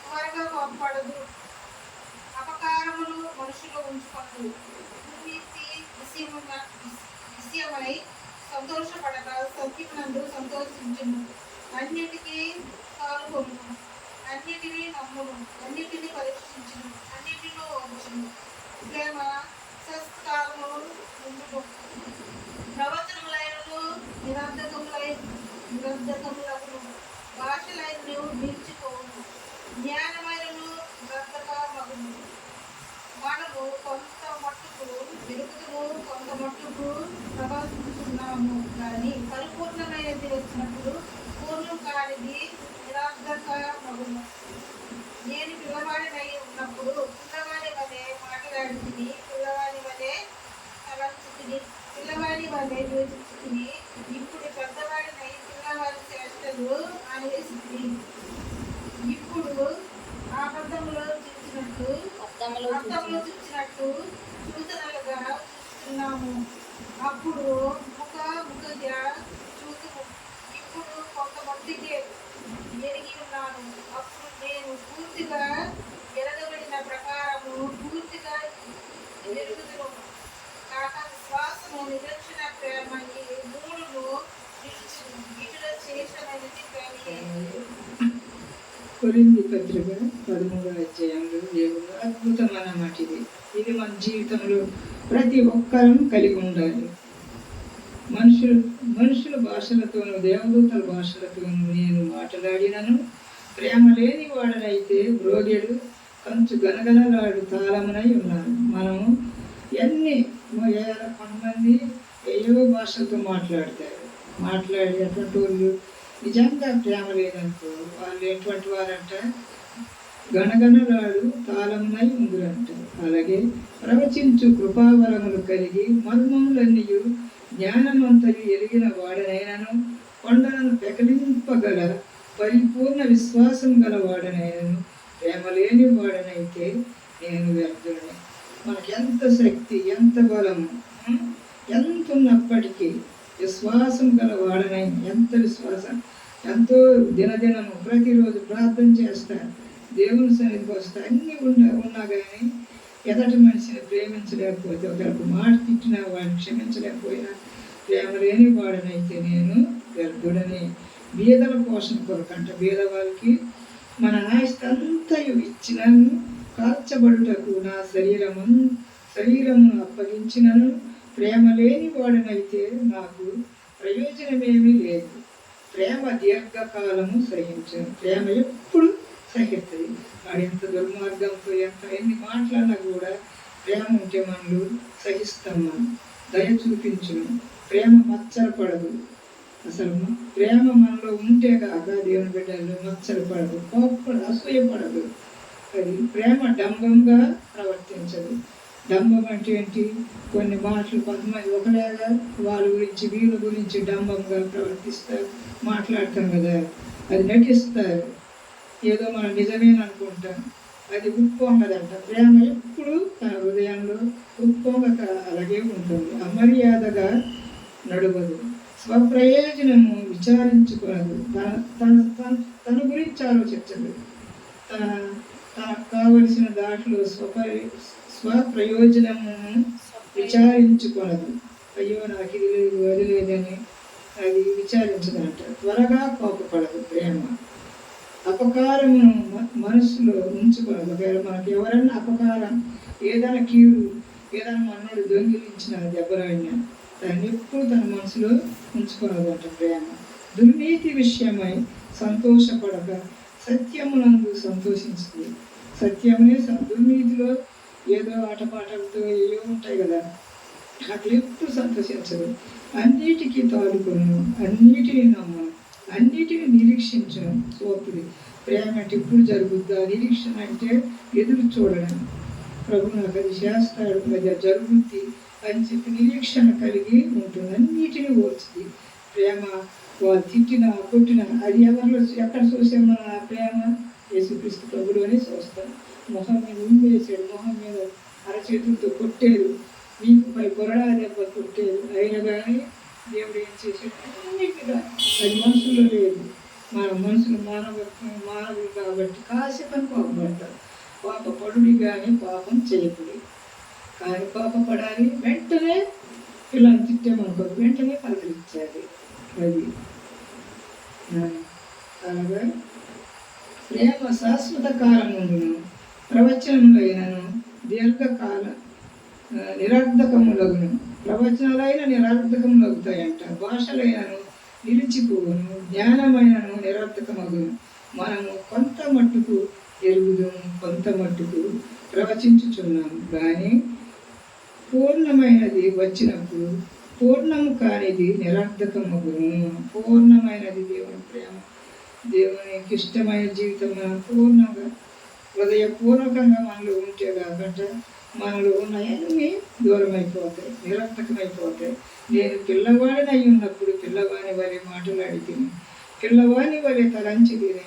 త్వరగా కోప్పడదు, అపకారములు మనుషులు ఉంచుకోదు, దుర్నీతి విషయమై సంతోషపడక సత్యమునందు సంతోషించును, అన్నిటికీ పాల్గొను, అన్నిటినీ నమ్మును, అన్నిటినీ పరీక్షించును, అన్నిటిలో ఉంచును. ప్రేమ సత్కారము ఉండును. ప్రవచనములైనను నిరర్ధకములగును, భాషలైనను నిలిచిపోవును, జ్ఞానమైనను నిరర్ధకమగును. మనము కొంత మట్టుకు వెలుగుతుము, కొంత మట్టుకు ప్రకాశిస్తున్నాము, కానీ పరిపూర్ణమైనది వచ్చినప్పుడు పూర్ణం కానిది నిరర్ధకమగును. నేను పిల్లవాడినై ఉన్నప్పుడు పిల్లవాడి వలె మాట్లాడుతుంది, పిల్లవాడి వలె తలంచుతుంది, పిల్లవాడి వలె యోచిస్తుంది. ఇప్పుడు పెద్దవాడినై పిల్లవాడి చేష్టలు మానేస్తుంది. ఇప్పుడు అబద్ధములో చూచినట్టు సూచనలుగా చూస్తున్నాము, అప్పుడు ముఖముఖగా చూతుము. ఇప్పుడు కొంతమందికి ఎరిగి ఉన్నాను, అప్పుడు నేను పూర్తిగా ఎరగబడిన ప్రకారము పూర్తిగా ఎరుగుదును కాక విశ్వాసము, నిరీక్షణ, ప్రేమ ఈ మూడును నిలుచును. వీటిలో శ్రేష్టమైనది ప్రేమయే. కొరింథీ పత్రిక 13 అధ్యాయంలో దేవుడు అద్భుతమైన మాట ఇది మన జీవితంలో ప్రతి ఒక్కరం కలిగి ఉండాలి. మనుషుల భాషలతోనూ దేవదూతల భాషలతోనూ నేను మాట్లాడినను, ప్రేమ లేని వాడనైతే బ్రోగెడు కంచు గనగనలాడు తాళమునై ఉన్నాను. మనము కొంతమంది ఏవో భాషలతో మాట్లాడి అటువంటి వాళ్ళు నిజంగా ప్రేమ లేదనుకో, వాళ్ళు ఎటువంటి వారంట గణగణలాడు తాళమునై ఉందిరంట. అలాగే ప్రవచించు కృపావరములు కలిగి మర్మములన్నీ జ్ఞానమంతయు ఎరిగిన వాడనైనను, కొండలను పెకలింపగల పరిపూర్ణ విశ్వాసం గల వాడనైనను, ప్రేమ లేని వాడనైతే నేను వ్యర్థుడని. మనకి ఎంత శక్తి, ఎంత బలము, ఎంత ఉన్నప్పటికీ విశ్వాసం గల వాడనైనా, ఎంత విశ్వాసం, ఎంతో దినదినము ప్రతిరోజు ప్రార్థన చేస్తా, దేవుని సన్నిధికి వస్తా, అన్నీ ఉన్నా కానీ ఎదటి మనిషిని ప్రేమించలేకపోతే, ఒకరికి మాట తిట్టినా వాడిని క్షమించలేకపోయినా ప్రేమ లేని వాడనైతే నేను వ్యర్థుడని. బీదల పోషణ కొరకంట, బీద వాళ్ళకి మన ఆస్తి అంతయు ఇచ్చినను, కాల్చబడుటకు నా శరీరమును అప్పగించినను, ప్రేమ లేని వాడనైతే నాకు ప్రయోజనమేమీ లేదు. ప్రేమ దీర్ఘకాలము సహించను, ప్రేమ ఎప్పుడు సహిస్తుంది. వాడు ఎంత దుర్మార్గంతో ఎన్ని మాట్లాడినా కూడా ప్రేమ ఉంటే మనలు సహిస్తాం. మనం దయ చూపించును, ప్రేమ మచ్చరపడదు. అసలు ప్రేమ మనలో ఉంటే కాక దేవుని బిడ్డల్లో మచ్చరపడదు, కోప్పడదు, అసూయపడదు. అది ప్రేమ డంబంగా ప్రవర్తించదు. డంబం అంటే ఏంటి? కొన్ని మాటలు కొంతమంది ఒకలాగా వాళ్ళ గురించి వీళ్ళ గురించి డంబంగా ప్రవర్తిస్తారు, మాట్లాడతాం కదా, అది నటిస్తారు, ఏదో మనం నిజమేననుకుంటాం. అది ఉప్పొంగదంట. ప్రేమ ఎప్పుడు తన హృదయంలో ఉప్పొంగక అలాగే ఉంటుంది. అమర్యాదగా నడవదు, స్వప్రయోజనము విచారించుకోనదు, తన గురించి ఆలోచించదు, తనకు కావలసిన దాంట్లో స్వప్రయోజనము విచారించుకొనదు. అయ్యో నాకు ఇది లేదు అది లేదని అది విచారించదంట. త్వరగా కోపపడదు. ప్రేమ అపకారమును మనసులో ఉంచుకోనదు. ఒకవేళ మనకు ఎవరైనా అపకారం, ఏదైనా కీడు, ఏదైనా మనోడు దొంగిలించిన దెబ్బరాడినా దాన్ని ఎప్పుడు తన మనసులో ఉంచుకోనదంట. ప్రేమ దుర్నీతి విషయమై సంతోషపడక సత్యమునందు సంతోషించుతుంది. సత్యమునే దుర్నీతిలో ఏదో ఆటపాటలతో ఏవో ఉంటాయి కదా, అట్లా ఎప్పుడు సంతోషించదు. అన్నిటికీ తాడుకొను, అన్నిటినీ నమ్మను, అన్నిటిని నిరీక్షించను. సోపుది ప్రేమ అంటే ఇప్పుడు జరుగుద్దా? నిరీక్షణ అంటే ఎదురు చూడడం. ప్రభు నాకు అది చేస్తాడు, అది జరుగుద్ది అని చెప్పి నిరీక్షణ కలిగి ఉంటుంది. అన్నిటినీ ఓర్చుది ప్రేమ. వాళ్ళు తిట్టినా కొట్టినా అది ఎవరిలో ఎక్కడ చూసాం మన ప్రేమ? యేసుక్రీస్తు ప్రభులోనే చూస్తాం. మొహం మీద ఉమ్మేసాడు, మొహం మీద అరచేతులతో కొట్టారు, వీపుపై కొరడా దెబ్బ కొట్టారు, అయినా కానీ దేవుడు ఏం చేశాడు? అన్నిటిగా అది మనుషుల్లో లేదు. మన మనుషులు మానవులు కాబట్టి కాసేపని కోపపడతారు. కోపపడుడి కానీ పాపం చేయకుడి. కానీ కోపపడాలి, వెంటనే పిల్లల్ని తిట్టామనుకో వెంటనే పలకరించాలి. అది అలాగా ప్రేమ శాశ్వత కాలముందును ప్రవచనములైనను దీర్ఘకాల నిరర్ధకములగును. ప్రవచనాలైన నిరర్ధకములగుతాయంట. భాషలైనను నిలిచిపోవును, జ్ఞానమైనను నిరర్ధకమగును. మనము కొంత మట్టుకు ఎరుగుదాము, కొంత మట్టుకు ప్రవచించుచున్నాము. కానీ పూర్ణమైనది వచ్చినప్పుడు పూర్ణము కానిది నిరర్ధకమగును. పూర్ణమైనది దేవుని ప్రేమ, దేవునికి ఇష్టమైన జీవితం మనం పూర్ణంగా హృదయపూర్వకంగా మనలో ఉంటే కాకుండా మనలో ఉన్నవన్నీ దూరం అయిపోతాయి, నిరర్థకమైపోతాయి. నేను పిల్లవాడిని అయి ఉన్నప్పుడు పిల్లవాని వలె మాట్లాడి తిని, పిల్లవాని వలె తలంచి తిని,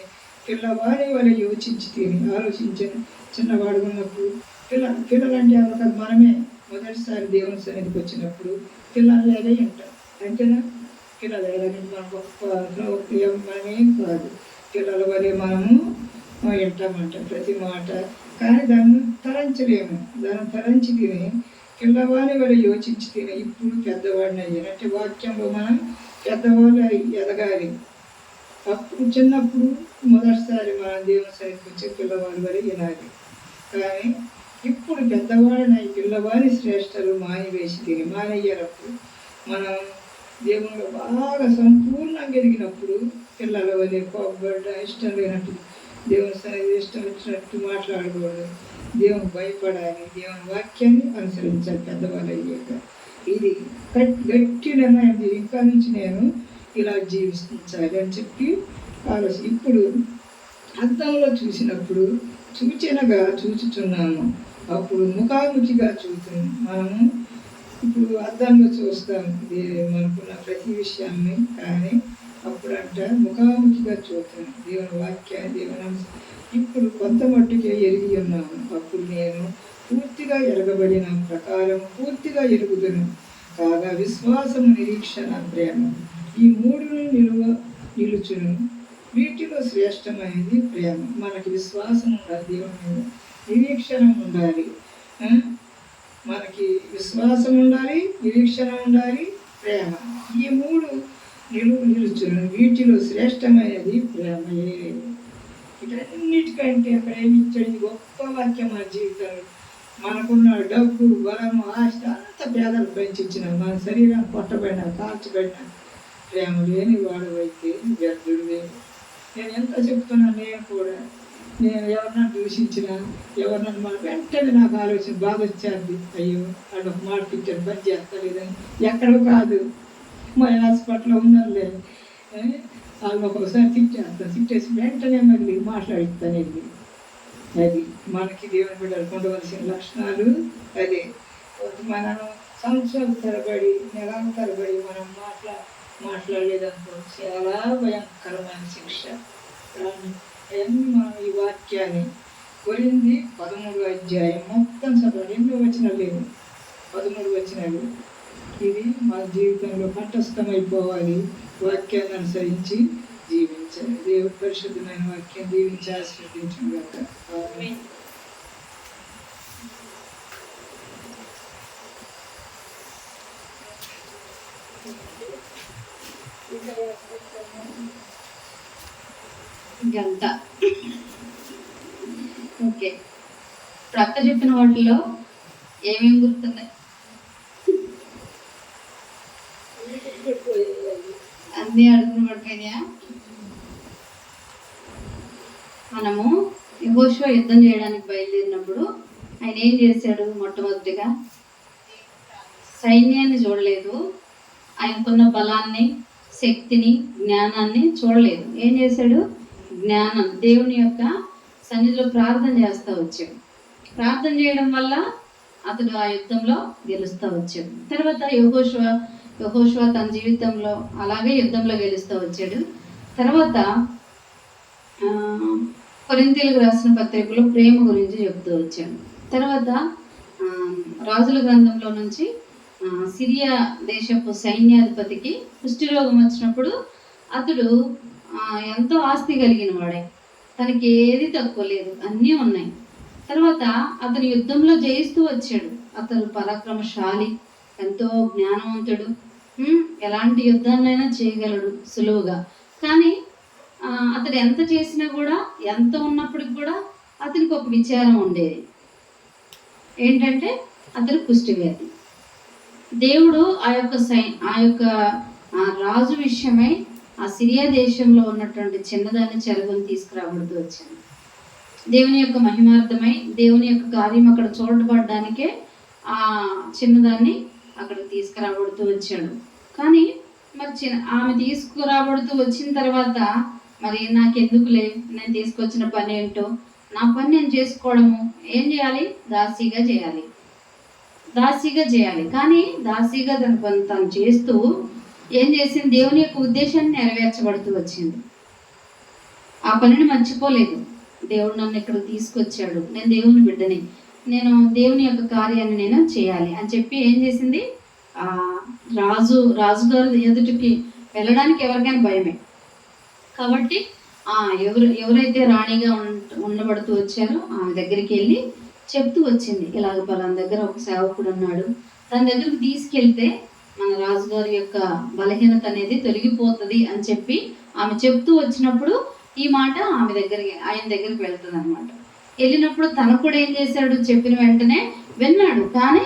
పిల్లవాని వలె యోచించి తిని ఆలోచించిన. చిన్నవాడు ఉన్నప్పుడు పిల్లలంటే ఎవరికి మనమే మొదటిసారి దేవుని సన్నిధికి వచ్చినప్పుడు పిల్లలు ఎలాగే ఉంటాం. అంతేనా? పిల్లలు ఎలాగే మన గొప్ప మనమేం కాదు, పిల్లల వలె మనము వింటామంట ప్రతి మాట. కానీ దాన్ని తలంచలేము. దాన్ని తలంచి తిని పిల్లవాని వలె యోచించి తిని ఇప్పుడు పెద్దవాడిని అయ్యాను అంటే వాక్యంలో మనం పెద్దవాళ్ళు ఎదగాలి. అప్పుడు చిన్నప్పుడు మొదటిసారి మనం దేవుని సన్నిధికి వచ్చే పిల్లవాడి వలె వినాలి. కానీ ఇప్పుడు పెద్దవాడిని పిల్లవాడి శ్రేష్టలు మానివేసి తిని మానయ్యారప్పుడు మనం దేవునిలో బాగా సంపూర్ణంగా ఎదిగినప్పుడు పిల్లల వలె కోపడ్డ ఇష్టం లేనట్టు దేవుని సన్నిధి ఇష్టం వచ్చినట్టు మాట్లాడకూడదు. దేవుని భయపడాలి, దేవుని వాక్యాన్ని అనుసరించాలి పెద్దవాళ్ళు అయ్యాక. ఇది గట్టి నిర్ణయం. ఇంకా నుంచి నేను ఇలా జీవించాలి అని చెప్పి ఆలోచన. ఇప్పుడు అద్దంలో చూసినప్పుడు సూచనగా చూచుచున్నాము, అప్పుడు ముఖాముఖిగా చూస్తున్నాం. మనము ఇప్పుడు అద్దంలో చూస్తాం మనకున్న ప్రతి విషయాన్ని, కానీ అప్పుడంట ముఖాముఖిగా చూస్తాను దేవుని వాక్యాన్ని, దేవుని ఇప్పుడు కొంత మట్టుకే ఎరిగి ఉన్నాను. అప్పుడు నేను పూర్తిగా ఎరగబడిన ప్రకారం పూర్తిగా ఎరుగుదును. కాగా విశ్వాసము, నిరీక్షణ, ప్రేమ ఈ మూడును నిలుచును. వీటిలో శ్రేష్టమైనది ప్రేమ. మనకి విశ్వాసం ఉండాలి, దేవుని మీద నిరీక్షణ ఉండాలి. మనకి విశ్వాసం ఉండాలి, నిరీక్షణ ఉండాలి, ప్రేమ. ఈ మూడు నిలుచును. వీటిలో శ్రేష్టమైనది ప్రేమయే. వీటన్నిటికంటే ప్రేమించడం గొప్ప వాక్యం. మన జీవితంలో మనకున్న డబ్బు, బలము, ఆస్తి అంత పేదలు పెంచిన మన శరీరం కొట్టబడినా కాల్చబడినా ప్రేమ లేని వాడు అయితే వ్యర్థుడివే. నేను ఎంత చెప్తున్నాను. నేను ఎవరినైనా దూషించినా ఎవరినైనా మన వెంటనే నాకు ఆలోచన బాధ వచ్చేది. అయ్యో వాళ్ళు ఒక మాట తిట్టారు, పని చేస్తలేదని. ఎక్కడో కాదు, మా హాస్పిటల్లో ఉన్నారులే, వాళ్ళు ఒక్కొక్కసారి తిట్టేస్తాను. తిట్టేసి వెంటనే మళ్ళీ మాట్లాడిస్తాను వెళ్ళి. అది మనకి దేవుని బిడ్డలకు ఉండవలసిన లక్షణాలు అదే. మనం సంవత్సరాల తరబడి నెలల తరబడి మనం మాట్లాడలేదనుకో చాలా భయంకరమైన శిక్ష. అవన్నీ మనం ఈ వాక్యాన్ని కొరింది 13వ అధ్యాయం మొత్తం చదవండి. ఎన్నో వచనాలు లేవు, 13 వచనాలు. ఇది మా జీవితంలో కంఠస్థమైపోవాలి. వాక్యాన్ని అనుసరించి జీవించాలి. దేవుడి పరిశుద్ధమైన వాక్యం దీవించి ఆశీర్వదించుగాక. ఆమేన్. ఇంకంతా ఓకే. ఇప్పుడు అక్క చెప్పిన వాటిలో ఏమేమి గుర్తున్నాయి? అన్నీ అడుగున పడిపోయినాయా? మనము యెహోషువ యుద్ధం చేయడానికి బయలుదేరినప్పుడు ఆయన ఏం చేశాడు? మొట్టమొదటిగా సైన్యాన్ని చూడలేదు, ఆయనకున్న బలాన్ని, శక్తిని, జ్ఞానాన్ని చూడలేదు. ఏం చేశాడు? జ్ఞానం, దేవుని యొక్క సన్నిధిలో ప్రార్థన చేస్తూ వచ్చాడు. ప్రార్థన చేయడం వల్ల అతడు ఆ యుద్ధంలో గెలుస్తూ వచ్చాడు. తర్వాత యెహోషువ తన జీవితంలో అలాగే యుద్ధంలో గెలుస్తూ వచ్చాడు. తర్వాత కొరింథీయులకు రాసిన పత్రికలో ప్రేమ గురించి చెప్తూ వచ్చాడు. తర్వాత రాజుల గ్రంథంలో నుంచి సిరియా దేశపు సైన్యాధిపతికి కుష్ఠరోగం వచ్చినప్పుడు అతడు ఎంతో ఆస్తి కలిగిన వాడే, తనకి ఏది తక్కువ లేదు, అన్నీ ఉన్నాయి. తర్వాత అతను యుద్ధంలో జయిస్తూ వచ్చాడు. అతను పరాక్రమశాలి, ఎంతో జ్ఞానవంతుడు, ఎలాంటి యుద్ధాన్నైనా చేయగలడు సులువుగా. కానీ అతడు ఎంత చేసినా కూడా, ఎంత ఉన్నప్పటికి కూడా అతనికి ఒక విచారం ఉండేది. ఏంటంటే అతడు కుష్ఠవ్యాధి. దేవుడు ఆ యొక్క రాజు విషయమై ఆ సిరియా దేశంలో ఉన్నటువంటి చిన్నదాన్ని చెరగొని తీసుకురాబడుతూ వచ్చాను. దేవుని యొక్క మహిమార్థమై దేవుని యొక్క కార్యం అక్కడ చూడబడడానికే ఆ చిన్నదాన్ని అక్కడ తీసుకురాబడుతూ వచ్చాడు. కానీ మరి ఆమె తీసుకురాబడుతూ వచ్చిన తర్వాత మరి నాకెందుకులే, నేను తీసుకొచ్చిన పని ఏంటో, నా పని నేను చేసుకోవడము, ఏం చేయాలి? దాసీగా చేయాలి. కానీ దాసీగా తన పని తను చేస్తూ ఏం చేసింది? దేవుని యొక్క ఉద్దేశాన్ని నెరవేర్చబడుతూ వచ్చింది. ఆ పనిని మర్చిపోలేదు. దేవుడు నన్ను ఇక్కడ తీసుకొచ్చాడు, నేను దేవుని బిడ్డని, నేను దేవుని యొక్క కార్యాన్ని నేను చేయాలి అని చెప్పి ఏం చేసింది? రాజుగారు ఎదుటికి వెళ్ళడానికి ఎవరికైనా భయమే కాబట్టి ఎవరైతే రాణిగా ఉండబడుతూ వచ్చారో ఆమె దగ్గరికి వెళ్ళి చెప్తూ వచ్చింది, ఇలాగ పలానా దగ్గర ఒక సేవకుడు ఉన్నాడు, తన దగ్గరకు తీసుకెళ్తే మన రాజుగారి యొక్క బలహీనత అనేది తొలగిపోతుంది అని చెప్పి ఆమె చెప్తూ వచ్చినప్పుడు ఈ మాట ఆయన దగ్గరికి వెళ్తుంది అనమాట. వెళ్ళినప్పుడు తను కూడా ఏం చేశాడు? చెప్పిన వెంటనే విన్నాడు. కానీ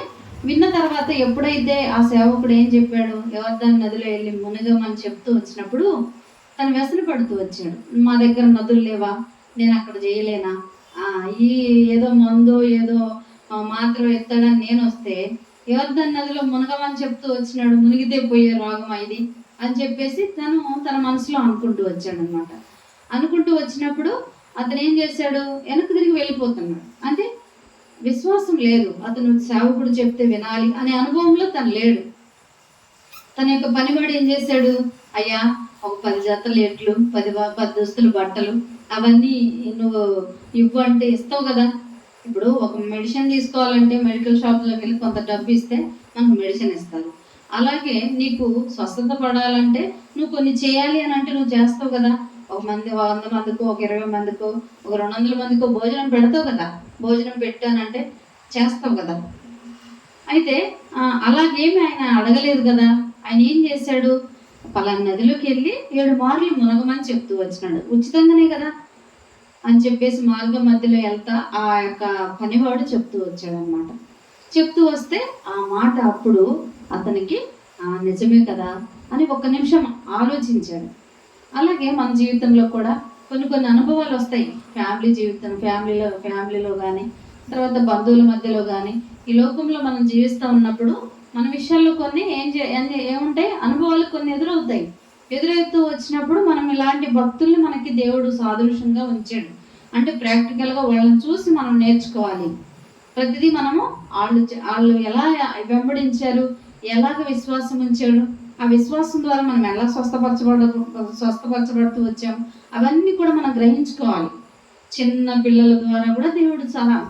విన్న తర్వాత ఎప్పుడైతే ఆ సేవకుడు ఏం చెప్పాడు? యోర్దాను నదిలో వెళ్ళి మునగమని చెప్తూ వచ్చినప్పుడు తను వ్యసన పడుతూ వచ్చాడు. మా దగ్గర నదులు లేవా, నేను అక్కడ చేయలేనా, ఈ ఏదో మందో ఏదో మాత్రం ఎత్తాడని నేను వస్తే యోర్దాను నదిలో మునగమని చెప్తూ వచ్చినాడు, మునిగితే పోయే రోగం ఇది అని చెప్పేసి తన మనసులో అనుకుంటూ వచ్చాడు అనమాట. అనుకుంటూ వచ్చినప్పుడు అతను ఏం చేశాడు? వెనక్కి తిరిగి వెళ్ళిపోతున్నాడు. అంటే విశ్వాసం లేదు, అతను సేవకుడు చెప్తే వినాలి అనే అనుభవంలో తను లేడు. తన యొక్క పనివాడు ఏం చేశాడు? అయ్యా, ఒక 10 జతలు ఎడ్లు, 10 దుస్తులు బట్టలు అవన్నీ నువ్వు ఇవ్వు అంటే ఇస్తావు కదా. ఇప్పుడు ఒక మెడిసిన్ తీసుకోవాలంటే మెడికల్ షాప్లోకి వెళ్ళి కొంత డబ్బు ఇస్తే మనకు మెడిసిన్ ఇస్తారు. అలాగే నీకు స్వస్థత పడాలంటే నువ్వు కొన్ని చేయాలి అని అంటే నువ్వు చేస్తావు కదా. 100 మందికో, ఒక 20 మందికో, ఒక 200 మందికో భోజనం పెడతావు కదా. భోజనం పెట్టానంటే చేస్తావు కదా. అయితే అలాగేమి ఆయన అడగలేదు కదా. ఆయన ఏం చేశాడు? పలానా నదిలోకి వెళ్ళి 7 మార్లు మునగమని చెప్తూ వచ్చినాడు. ఉచితంగానే కదా అని చెప్పేసి మార్గం మధ్యలో వెళ్తా ఆ యొక్క పనివాడు చెప్తూ వచ్చాడు అనమాట. చెప్తూ వస్తే ఆ మాట అప్పుడు అతనికి నిజమే కదా అని 1 నిమిషం ఆలోచించాడు. అలాగే మన జీవితంలో కూడా కొన్ని అనుభవాలు వస్తాయి. ఫ్యామిలీలో కానీ, తర్వాత బంధువుల మధ్యలో కానీ, ఈ లోకంలో మనం జీవిస్తూ ఉన్నప్పుడు మన విషయాల్లో కొన్ని ఏముంటాయి? అనుభవాలు కొన్ని ఎదురవుతాయి. ఎదురవుతూ వచ్చినప్పుడు మనం ఇలాంటి భక్తుల్ని మనకి దేవుడు సాదృశ్యంగా ఉంచాడు. అంటే ప్రాక్టికల్గా వాళ్ళని చూసి మనం నేర్చుకోవాలి. ప్రతిదీ మనము వాళ్ళు ఎలా వెంబడించారు, ఎలాగ విశ్వాసం ఉంచాడు, ఆ విశ్వాసం ద్వారా మనం ఎలా స్వస్థపరచబడుతూ వచ్చాము, అవన్నీ కూడా మనం గ్రహించుకోవాలి. చిన్న పిల్లల ద్వారా కూడా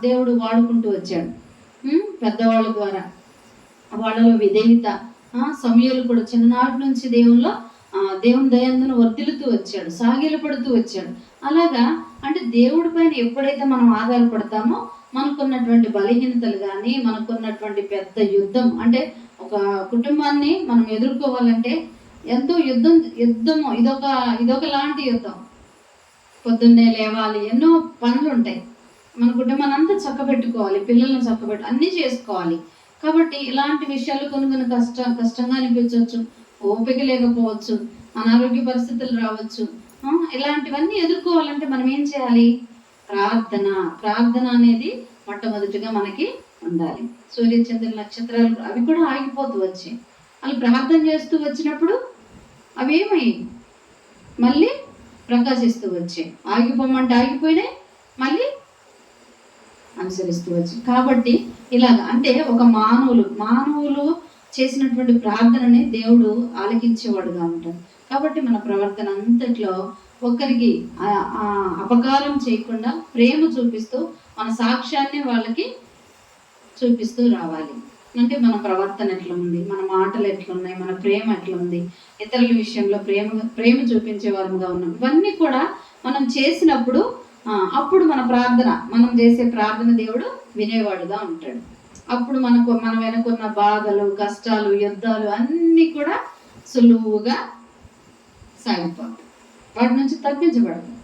దేవుడు వాడుకుంటూ వచ్చాడు. పెద్దవాళ్ళ ద్వారా వాళ్ళలో విధేయత, సమయాలు కూడా చిన్ననాటి నుంచి దేవుని దయందును వర్ధిల్లుతూ వచ్చాడు, సాగిలపడుతూ వచ్చాడు. అలాగా అంటే దేవుడి పైన ఎప్పుడైతే మనం ఆధారపడతామో మనకున్నటువంటి బలహీనతలు కానీ, మనకున్నటువంటి పెద్ద యుద్ధం అంటే ఒక కుటుంబాన్ని మనం ఎదుర్కోవాలంటే ఎంతో యుద్ధము ఇదొక లాంటి యుద్ధం. పొద్దున్నే లేవాలి, ఎన్నో పనులు ఉంటాయి, మన కుటుంబాన్ని అంతా చక్కబెట్టుకోవాలి, పిల్లల్ని అన్నీ చేసుకోవాలి. కాబట్టి ఇలాంటి విషయాలు కొన్ని కష్టంగా అనిపించవచ్చు, ఓపిక లేకపోవచ్చు, అనారోగ్య పరిస్థితులు రావచ్చు. ఇలాంటివన్నీ ఎదుర్కోవాలంటే మనం ఏం చేయాలి? ప్రార్థన అనేది మొట్టమొదటిగా మనకి ఉండాలి. సూర్యచంద్ర నక్షత్రాలు అవి కూడా ఆగిపోతూ వచ్చాయి. వాళ్ళు ప్రార్థన చేస్తూ వచ్చినప్పుడు అవి ఏమయ్యాయి? మళ్ళీ ప్రకాశిస్తూ వచ్చాయి. ఆగిపోమంటే ఆగిపోయినాయి, మళ్ళీ అనుసరిస్తూ వచ్చాయి. కాబట్టి ఇలాగ అంటే ఒక మానవులు చేసినటువంటి ప్రార్థనని దేవుడు ఆలకించేవాడుగా ఉంటాడు. కాబట్టి మన ప్రవర్తన అంతట్లో ఒకరికి అపకారం చేయకుండా ప్రేమ చూపిస్తూ మన సాక్ష్యాన్ని వాళ్ళకి చూపిస్తూ రావాలి. అంటే మన ప్రవర్తన ఎట్లా ఉంది, మన మాటలు ఎట్లున్నాయి, మన ప్రేమ ఎట్లా ఉంది, ఇతరుల విషయంలో ప్రేమ చూపించే వారముగా ఉన్నాం. ఇవన్నీ కూడా మనం చేసినప్పుడు అప్పుడు మనం చేసే ప్రార్థన దేవుడు వినేవాడుగా ఉంటాడు. అప్పుడు మన వెనుకున్న బాధలు, కష్టాలు, యుద్ధాలు అన్నీ కూడా సులువుగా సాగిపోతాయి, వాటి నుంచి తప్పించబడతాం.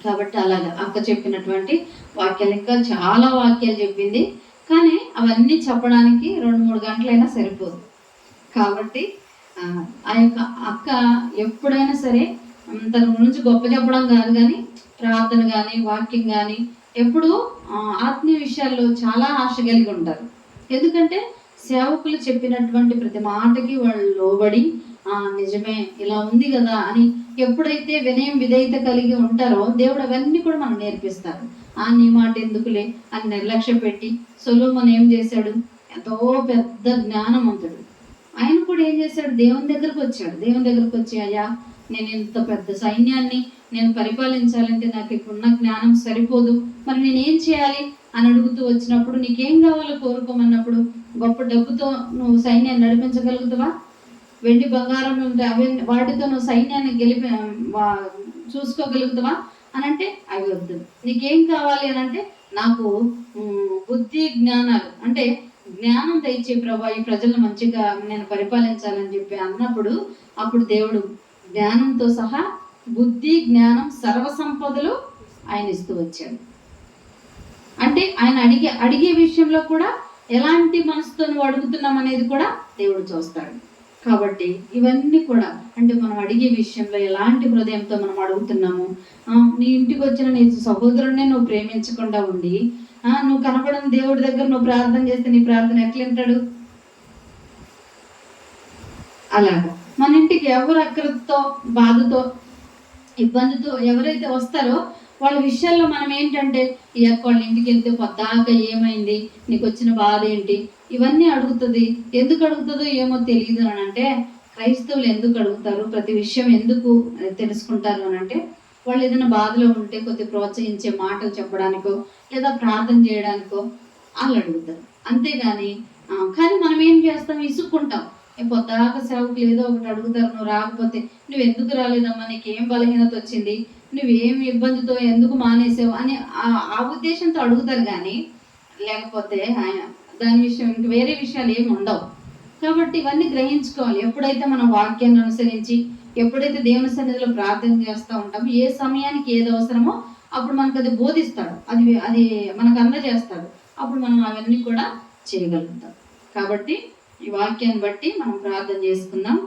కాబట్టి అలాగా అక్క చెప్పినటువంటి వాక్యాలు, ఇంకా చాలా వాక్యాలు చెప్పింది, కానీ అవన్నీ చెప్పడానికి 2-3 గంటలైనా సరిపోదు. కాబట్టి ఆ యొక్క అక్క ఎప్పుడైనా సరే తన గురించి గొప్ప చెప్పడం కాదు, కానీ ప్రార్థన కానీ వాక్యం కానీ ఎప్పుడు ఆత్మీయ విషయాల్లో చాలా ఆశ కలిగి ఉంటారు. ఎందుకంటే సేవకులు చెప్పినటువంటి ప్రతి మాటకి వాళ్ళు లోబడి నిజమే ఇలా ఉంది కదా అని ఎప్పుడైతే వినయం విధేయత కలిగి ఉంటారో దేవుడు అవన్నీ కూడా మనం నేర్పిస్తారు. నీ మాట ఎందుకులే అని నిర్లక్ష్య పెట్టి సొలొమోను ఏం చేశాడు? ఎంతో పెద్ద జ్ఞానవంతుడు. ఆయన కూడా ఏం చేశాడు? దేవుని దగ్గరకు వచ్చి అయ్యా, నేను ఇంత పెద్ద సైన్యాన్ని నేను పరిపాలించాలంటే నాకు ఇప్పుడున్న జ్ఞానం సరిపోదు, మరి నేనేం చేయాలి అని అడుగుతూ వచ్చినప్పుడు, నీకేం కావాలో కోరుకోమన్నప్పుడు, గొప్ప డబ్బుతో నువ్వు సైన్యాన్ని నడిపించగలుగుతావా? వెండి బంగారం వాటితో నువ్వు సైన్యాన్ని చూసుకోగలుగుతావా అని అంటే అవి వద్దు. నీకేం కావాలి అని అంటే నాకు బుద్ధి జ్ఞానాలు అంటే జ్ఞానం తెచ్చే ప్రభా, ఈ ప్రజలను మంచిగా నేను పరిపాలించాలని చెప్పి అన్నప్పుడు అప్పుడు దేవుడు జ్ఞానంతో సహా బుద్ధి, జ్ఞానం, సర్వ సంపదలు ఆయన ఇస్తూ వచ్చాడు. అంటే ఆయన అడిగే విషయంలో కూడా ఎలాంటి మనసుతో నువ్వు అడుగుతున్నాం అనేది కూడా దేవుడు చూస్తాడు. కాబట్టి ఇవన్నీ కూడా అంటే మనం అడిగే విషయంలో ఎలాంటి హృదయంతో మనం అడుగుతున్నాము. నీ ఇంటికి వచ్చిన నీ సహోదరుడినే నువ్వు ప్రేమించకుండా ఉండి నువ్వు కనపడని దేవుడి దగ్గర నువ్వు ప్రార్థన చేస్తే నీ ప్రార్థన ఎట్లా వింటాడు? అలాగా మన ఇంటికి ఎవరు అక్రతతో, బాధతో, ఇబ్బందితో ఎవరైతే వస్తారో వాళ్ళ విషయాల్లో మనం ఏంటంటే ఈ అక్క వాళ్ళ ఇంటికి వెళ్తే పొద్దాక ఏమైంది, నీకు వచ్చిన బాధ ఏంటి, ఇవన్నీ అడుగుతుంది. ఎందుకు అడుగుతుందో ఏమో తెలియదు అని అంటే, క్రైస్తవులు ఎందుకు అడుగుతారు, ప్రతి విషయం ఎందుకు తెలుసుకుంటారు అని అంటే, వాళ్ళు ఏదైనా బాధలో ఉంటే కొద్ది ప్రోత్సహించే మాటలు చెప్పడానికో లేదా ప్రార్థన చేయడానికో వాళ్ళు అడుగుతారు. అంతేగాని కానీ మనం ఏం చేస్తాం? ఇసుక్కుంటాం. పొద్దాక సేవకులు ఏదో ఒకటి అడుగుతారు, నువ్వు రాకపోతే నువ్వు ఎందుకు రాలేదమ్మా, నీకేం బలహీనత వచ్చింది, నువ్వేం ఇబ్బందితో ఎందుకు మానేసావు అని ఆ ఉద్దేశంతో అడుగుతారు. కానీ లేకపోతే దాని విషయం ఇంక వేరే విషయాలు ఏమి ఉండవు. కాబట్టి ఇవన్నీ గ్రహించుకోవాలి. ఎప్పుడైతే మనం వాక్యాన్ని అనుసరించి ఎప్పుడైతే దేవుని సన్నిధిలో ప్రార్థన చేస్తూ ఉంటామో, ఏ సమయానికి ఏది అవసరమో అప్పుడు మనకు అది బోధిస్తాడు, అది మనకు అందజేస్తాడు. అప్పుడు మనం అవన్నీ కూడా చేయగలుగుతాం. కాబట్టి ఈ వాక్యాన్ని బట్టి మనం ప్రార్థన చేసుకుందాం.